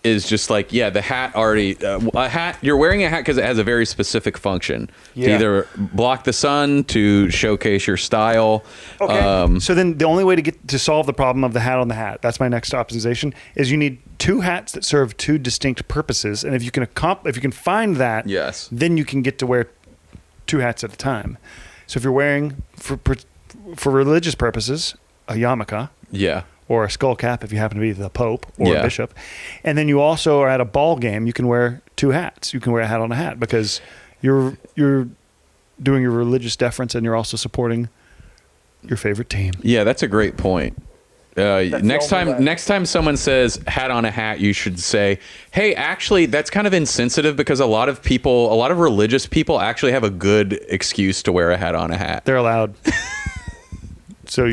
is just like, yeah, the hat already... a hat, you're wearing a hat because it has a very specific function. Yeah. To either block the sun, to showcase your style. Okay. So then the only way to solve the problem of the hat on the hat, that's my next optimization, is you need two hats that serve two distinct purposes. And if you can find that, Yes. then you can get to wear two hats at a time. So if you're wearing, for religious purposes, a yarmulke, Yeah. or a skull cap if you happen to be the Pope or a bishop. And then you also are at a ball game, you can wear two hats. You can wear a hat on a hat because you're doing your religious deference and you're also supporting your favorite team. Yeah, that's a great point. Next time someone says hat on a hat, you should say, hey, actually, that's kind of insensitive because a lot of religious people actually have a good excuse to wear a hat on a hat. They're allowed. So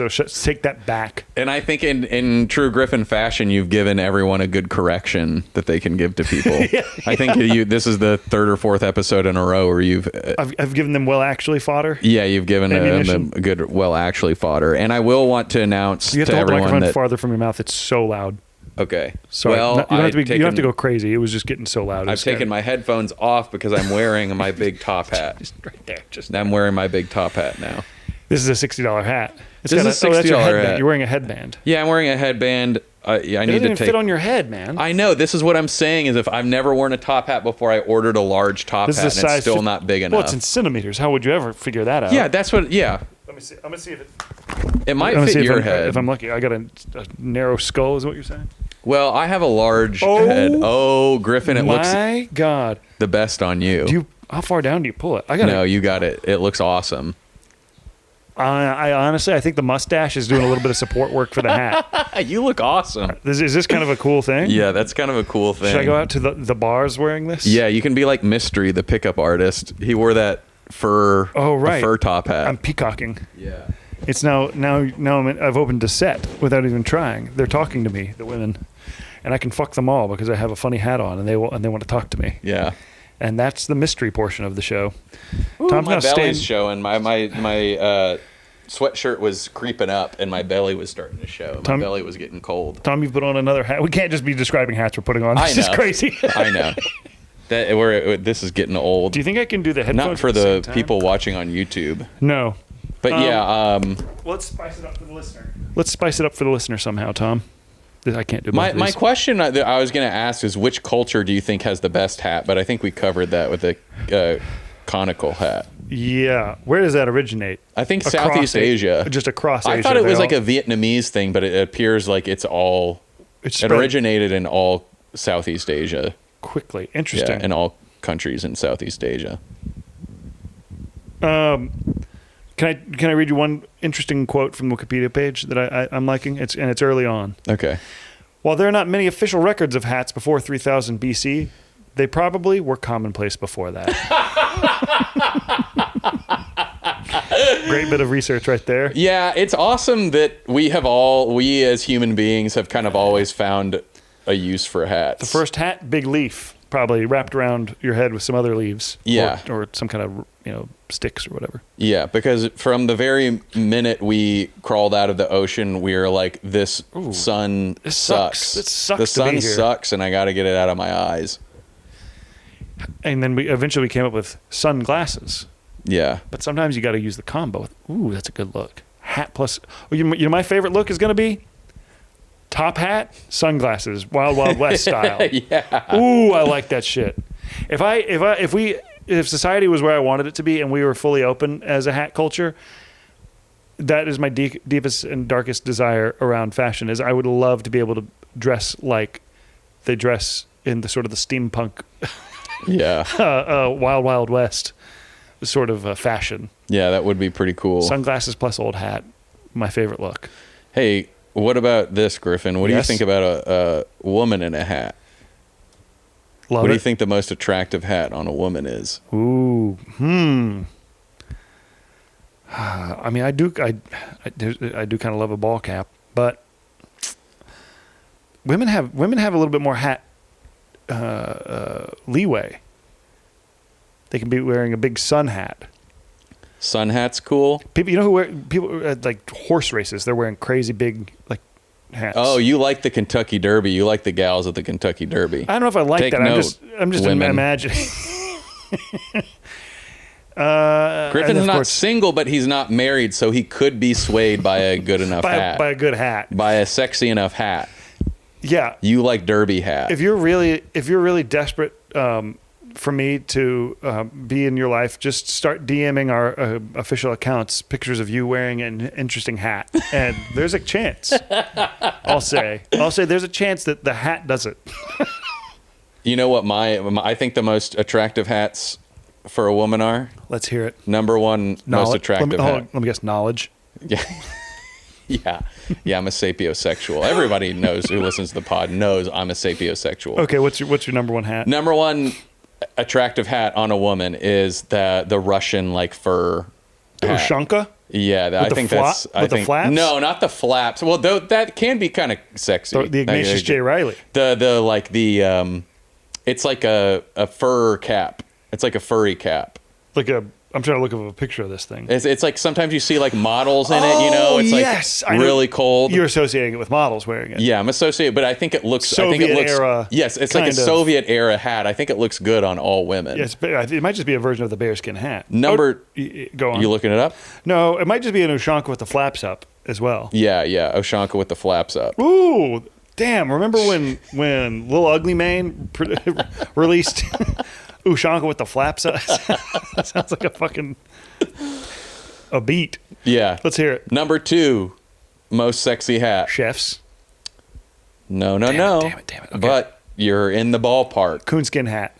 take that back. And I think in true Griffin fashion, you've given everyone a good correction that they can give to people. Yeah. I think this is the third or fourth episode in a row where I've given them well actually fodder. Yeah, you've given them a good well actually fodder. And I will want to announce you have to hold everyone the microphone farther from your mouth. It's so loud. Okay. Sorry. Well, you don't have to go crazy. It was just getting so loud. I've taken my headphones off because I'm wearing my big top hat. Just right there. I'm wearing my big top hat now. This is a $60 hat. This is a $60 hat. You're wearing a headband. Yeah, I'm wearing a headband. I need doesn't to even fit on your head, man. I know. This is what I'm saying. Is if I've never worn a top hat before, I ordered a large top hat, and it's still not big enough. Well, it's in centimeters. How would you ever figure that out? Yeah, that's what. Yeah. Let me see. I'm gonna see if it might fit your head. If I'm lucky, I got a narrow skull. Is what you're saying? Well, I have a large head. Oh, Griffin, it looks my God, the best on you. How far down do you pull it? No, you got it. It looks awesome. I honestly, I think the mustache is doing a little bit of support work for the hat. You look awesome. Is this kind of a cool thing? Yeah, that's kind of a cool thing. Should I go out to the bars wearing this? Yeah, you can be like Mystery, the pickup artist. He wore that fur top hat. I'm peacocking. Yeah. It's now I've opened a set without even trying. They're talking to me, the women, and I can fuck them all because I have a funny hat on, and they want to talk to me. Yeah. And that's the mystery portion of the show. Ooh, Tom's my now belly's stand- showing. My sweatshirt was creeping up, and my belly was starting to show. My Tom- belly was getting cold. Tom, you've put on another hat. We can't just be describing hats we're putting on. I This is know. crazy. I know. This is getting old. Do you think I can do the headphones? Not for at the same time? people watching on YouTube. No. But Let's spice it up for the listener. Let's spice it up for the listener somehow, Tom. I can't do both my of these. question that I was going to ask is, which culture do you think has the best hat? But I think we covered that with the conical hat. Yeah. Where does that originate? I think Across Southeast Asia. Just across Asia. I thought it they was all- like a Vietnamese thing, but it appears like it spread originated in all Southeast Asia. quickly. Yeah, Interesting. in all countries in Southeast Asia. Can I read you one interesting quote from the Wikipedia page that I'm liking? It's early on. Okay. While there are not many official records of hats before 3000 BC, they probably were commonplace before that. Great bit of research right there. Yeah, it's awesome that we as human beings have kind of always found a use for hats. The first hat, big leaf, probably wrapped around your head with some other leaves. Yeah. Or some kind of, sticks or whatever. Yeah, because from the very minute we crawled out of the ocean, we were like, this sun This sucks. sucks. It sucks The to be sun here. sucks, and I got to get it out of my eyes. And then we eventually came up with sunglasses. Yeah. But sometimes you got to use the combo. Ooh, that's a good look. Hat plus. You know, my favorite look is going to be top hat, sunglasses, Wild Wild West style. Yeah. Ooh, I like that shit. If society was where I wanted it to be and we were fully open as a hat culture, that is my deepest and darkest desire around fashion. Is I would love to be able to dress like they dress in the sort of the steampunk, Yeah. Wild Wild West sort of fashion. Yeah, that would be pretty cool. Sunglasses plus old hat, my favorite look. Hey, what about this, Griffin? What do you Yes? think about a woman in a hat? Love What it. do you think the most attractive hat on a woman is? Ooh, I mean, I do kind of love a ball cap, but women have a little bit more hat leeway. They can be wearing a big sun hat. Sun hat's cool. People, at like horse races, they're wearing crazy big like hats. Oh, you like the Kentucky Derby. You like the gals at the Kentucky Derby. I don't know if I like Take that. note, I'm just women. imagining. Griffin's and of not course, single, but he's not married, so he could be swayed by a good enough hat. by a good hat. By a sexy enough hat. Yeah. You like derby hat. If you're really desperate for me to be in your life, just start DMing our official accounts pictures of you wearing an interesting hat, and there's a chance. I'll say there's a chance that the hat does it. You know what I think the most attractive hats for a woman are? Let's hear it. Number one most attractive hat. Let me guess. Knowledge. Yeah. Yeah, I'm a sapiosexual. Everybody knows who listens to the pod knows I'm a sapiosexual. Okay, what's your number one hat? Number one attractive hat on a woman is the Russian like fur hat. Ushanka? Yeah, I the think fla- that's. I with the think flaps? No, not the flaps. Well, that can be kind of sexy. The Ignatius J. Riley. It's like a fur cap. It's like a furry cap. I'm trying to look up a picture of this thing. It's like sometimes you see like models in it. You know, it's yes, I like know. really cold. You're associating it with models wearing it. Yeah, I'm associated, but I think it looks. Soviet era Yes, it's like a kind of. Soviet era hat. I think it looks good on all women. Yes, it might just be a version of the bearskin hat. Go on. You looking it up? No, it might just be an Ushanka with the flaps up as well. Yeah, Oshanka with the flaps up. Ooh, damn! Remember when Lil Ugly Mane released Ushanka with the flaps up? That sounds like a beat. Yeah. Let's hear it. Number 2, most sexy hat. Chefs. No. Damn it. Okay. But you're in the ballpark. Coonskin hat.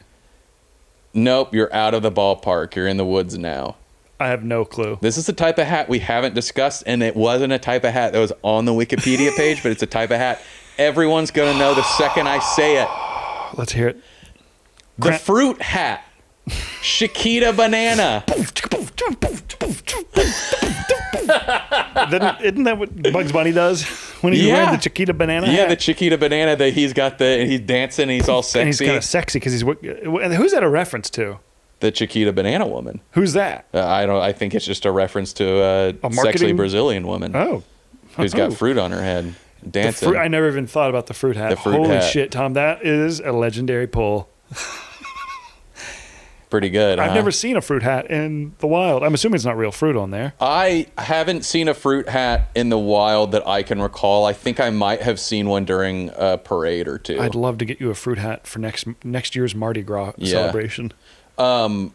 Nope, you're out of the ballpark. You're in the woods now. I have no clue. This is the type of hat we haven't discussed, and it wasn't a type of hat that was on the Wikipedia page, but it's a type of hat everyone's going to know the second I say it. Let's hear it. The fruit hat. Chiquita banana. Isn't that what Bugs Bunny does when he's wearing the Chiquita banana Yeah, hat? the Chiquita banana that he's got and he's dancing and he's all sexy. And he's kind of sexy because and who's that a reference to? The Chiquita banana woman. Who's that? I think it's just a reference to a sexy marketing- Brazilian woman Oh. who's got fruit on her head dancing. I never even thought about the fruit hat. The fruit Holy hat. shit, Tom. That is a legendary pull. Pretty good. I've huh? never seen a fruit hat in the wild. I'm assuming it's not real fruit on there. I haven't seen a fruit hat in the wild that I can recall. I think I might have seen one during a parade or two. I'd love to get you a fruit hat for next year's Mardi Gras celebration. So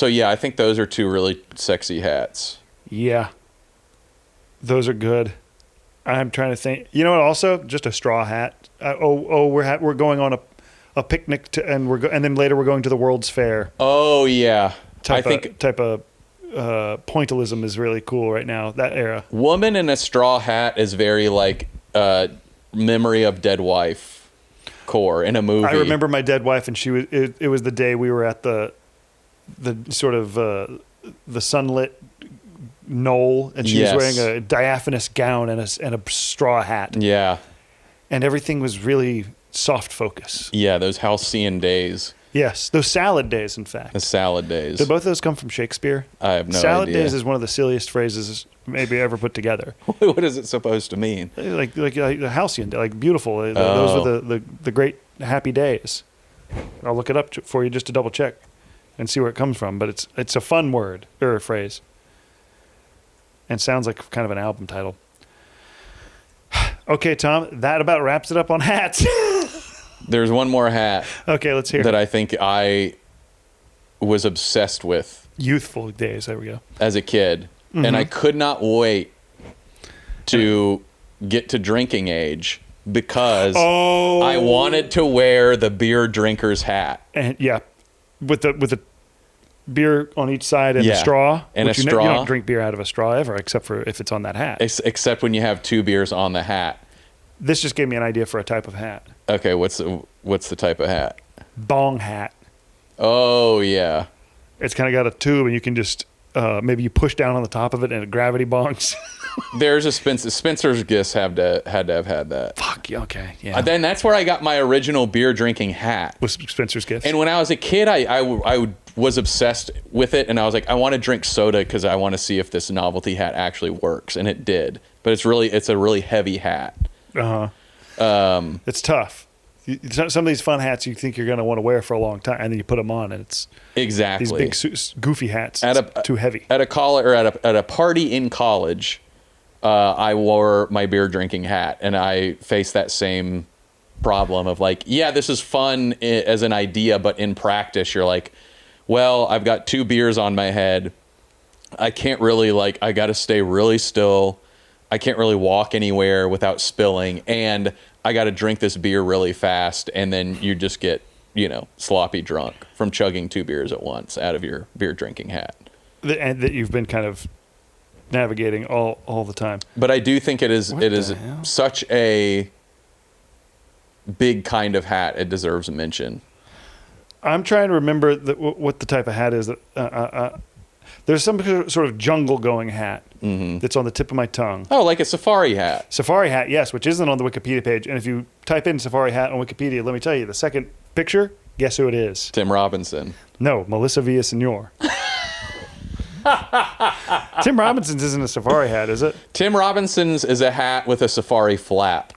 yeah, I think those are two really sexy hats. Yeah. Those are good. I'm trying to think. You know what? Also, just a straw hat. We're going on a picnic and then later we're going to the World's Fair. Oh yeah, Type of pointillism is really cool right now. That era. woman in a straw hat is very like memory of dead wife core in a movie. I remember my dead wife, and she was. It was the day we were at the sort of the sunlit knoll, and she was wearing a diaphanous gown and a straw hat, Yeah, and everything was really soft focus. yeah, those halcyon days, Yes, those salad days. In fact, the salad days. did both of those come from Shakespeare? I have no salad idea. days is one of the silliest phrases maybe ever put together. What is it supposed to mean? Like the halcyon day, like beautiful. Those were the great happy days. I'll look it up for you just to double check and see where it comes from. But it's a fun word or a phrase, and sounds like kind of an album title. Okay, Tom, that about wraps it up on hats. There's one more hat Okay, let's hear that it. I think I was obsessed with Youthful days. There we go. as a kid, and Mm-hmm. I could not wait to get to drinking age because Oh. I wanted to wear the beer drinker's hat. And yeah, with the beer on each side and Yeah, a straw. and which a you straw. You don't drink beer out of a straw ever, except for if it's on that hat. Except when you have two beers on the hat. This just gave me an idea for a type of hat. Okay, what's the type of hat? Bong hat. Oh yeah, It's kind of got a tube, and you can just maybe you push down on the top of it, and it gravity bongs. there's a Spencer's Gifts had to have had that. Fuck. Okay. Yeah. Then that's where I got my original beer drinking hat. With Spencer's Gifts. And when I was a kid, I was obsessed with it, and I was like, I want to drink soda because I want to see if this novelty hat actually works, and it did. But it's a really heavy hat. It's tough. Some of these fun hats you think you're going to want to wear for a long time, and then you put them on, and it's Exactly. these big goofy hats. At It's too heavy. At a party in college, I wore my beer drinking hat, and I faced that same problem of like, yeah, this is fun as an idea, but in practice, you're like, well, I've got two beers on my head. I can't really I got to stay really still. I can't really walk anywhere without spilling, and I got to drink this beer really fast, and then you just get, sloppy drunk from chugging two beers at once out of your beer drinking hat. And that you've been kind of navigating all the time. But I do think it is the hell? such a big kind of hat. It deserves a mention. I'm trying to remember what the type of hat is that. There's some sort of jungle going hat that's on the tip of my tongue. Oh, like a safari hat. Safari hat, yes, which isn't on the Wikipedia page. And if you type in safari hat on Wikipedia, let me tell you, the second picture, guess who it is? Tim Robinson. No, Melissa Villaseñor. Tim Robinson's isn't a safari hat, is it? Tim Robinson's is a hat with a safari flap.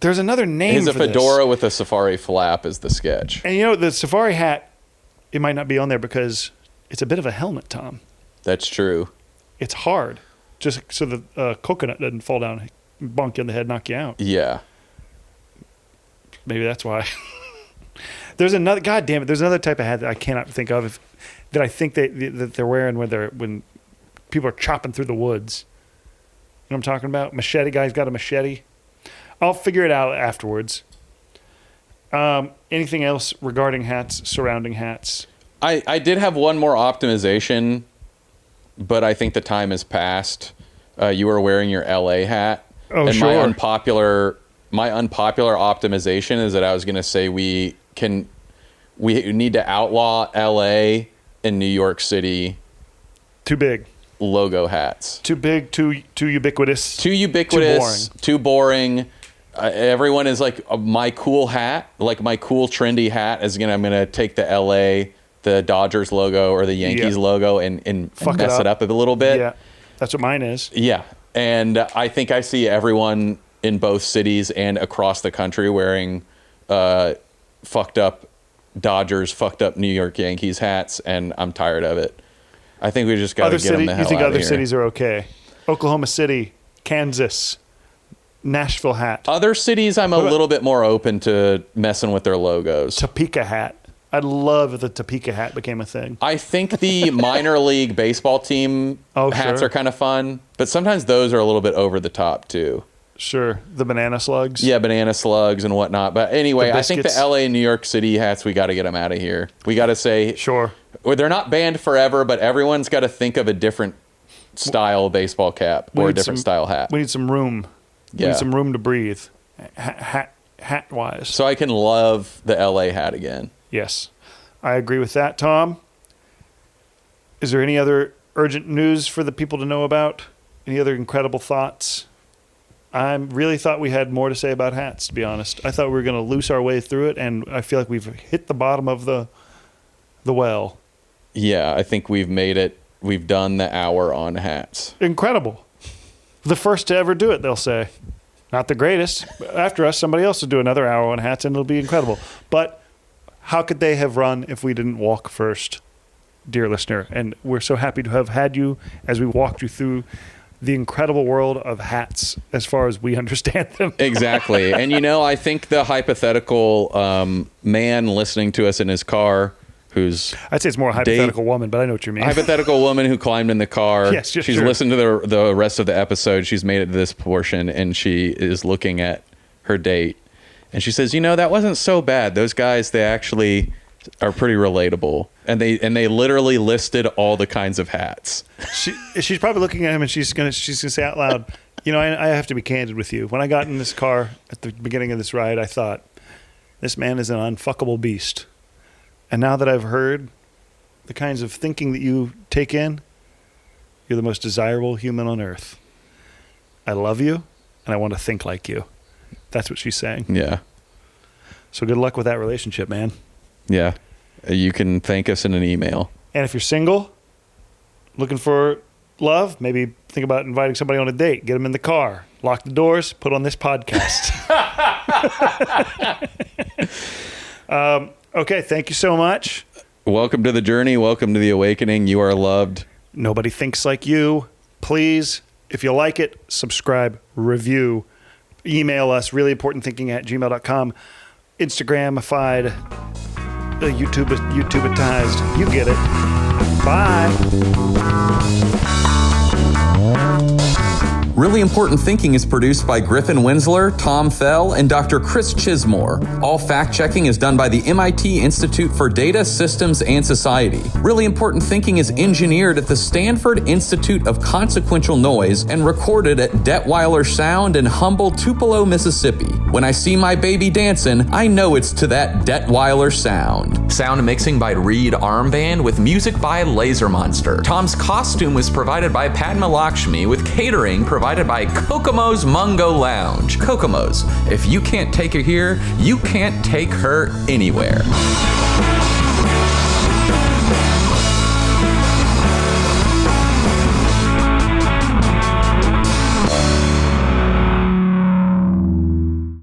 There's another name He's a for this. fedora with a safari flap is the sketch. And the safari hat, it might not be on there because it's a bit of a helmet, Tom. That's true. It's hard, just so the coconut doesn't fall down, bonk you in the head, knock you out. Yeah. Maybe that's why. There's another. God damn it! There's another type of hat that I cannot think of that I think that they're wearing when people are chopping through the woods. You know what I'm talking about? Machete guy's got a machete. I'll figure it out afterwards. Anything else regarding hats, surrounding hats? I did have one more optimization, but I think the time has passed. You were wearing your LA hat. Oh, and sure. My unpopular optimization is that I was going to say we need to outlaw LA and New York City. Too big. logo hats. Too big, too ubiquitous. Too ubiquitous, too boring. Everyone is like, my cool hat, like my cool trendy hat is I'm gonna take the LA, the Dodgers logo or the Yankees logo and mess it up a little bit. Yeah, that's what mine is. Yeah, and I think I see everyone in both cities and across the country wearing fucked up Dodgers, fucked up New York Yankees hats, and I'm tired of it. I think we just got to get them the hell out of here. You think other cities are okay? Oklahoma City, Kansas, Nashville hat. Other cities, I'm a little bit more open to messing with their logos. Topeka hat. I'd love if the Topeka hat became a thing. I think the minor league baseball team hats are kind of fun, but sometimes those are a little bit over the top too. Sure. The banana slugs. Yeah, banana slugs and whatnot. But anyway, I think the LA and New York City hats, we got to get them out of here. We got to say, sure. Well, they're not banned forever, but everyone's got to think of a different style baseball cap or a different style hat. We need some room. Yeah. We need some room to breathe, hat-wise. So I can love the LA hat again. Yes. I agree with that, Tom. Is there any other urgent news for the people to know about? Any other incredible thoughts? I really thought we had more to say about hats, to be honest. I thought we were going to loose our way through it, and I feel like we've hit the bottom of the well. Yeah, I think we've made it. We've done the hour on hats. Incredible. The first to ever do it, they'll say. Not the greatest. After us, somebody else will do another hour on hats, and it'll be incredible. But how could they have run if we didn't walk first, dear listener? And we're so happy to have had you as we walked you through the incredible world of hats as far as we understand them. Exactly. And, I think the hypothetical man listening to us in his car I'd say it's more a hypothetical woman, but I know what you mean. Hypothetical woman who climbed in the car. Yes, she's listened to the rest of the episode. She's made it to this portion, and she is looking at her date. And she says, that wasn't so bad. Those guys, they actually are pretty relatable. And they literally listed all the kinds of hats. She's probably looking at him, and she's gonna say out loud, I have to be candid with you. When I got in this car at the beginning of this ride, I thought, this man is an unfuckable beast. And now that I've heard the kinds of thinking that you take in, you're the most desirable human on earth. I love you, and I want to think like you. That's what she's saying. Yeah. So good luck with that relationship, man. Yeah. You can thank us in an email. And if you're single, looking for love, maybe think about inviting somebody on a date. Get them in the car. Lock the doors. Put on this podcast. Okay, thank you so much. Welcome to the journey. Welcome to the awakening. You are loved. Nobody thinks like you. Please, if you like it, subscribe, review, email us, reallyimportantthinking@gmail.com, Instagramified, YouTubeatized. You get it. Bye. Really Important Thinking is produced by Griffin Winsler, Tom Fell, and Dr. Chris Chismore. All fact-checking is done by the MIT Institute for Data, Systems, and Society. Really Important Thinking is engineered at the Stanford Institute of Consequential Noise and recorded at Detweiler Sound in humble Tupelo, Mississippi. When I see my baby dancing, I know it's to that Detweiler sound. Sound mixing by Reed Armband with music by Laser Monster. Tom's costume was provided by Padma Lakshmi with catering provided by Kokomo's Mungo Lounge. Kokomo's, if you can't take her here, you can't take her anywhere.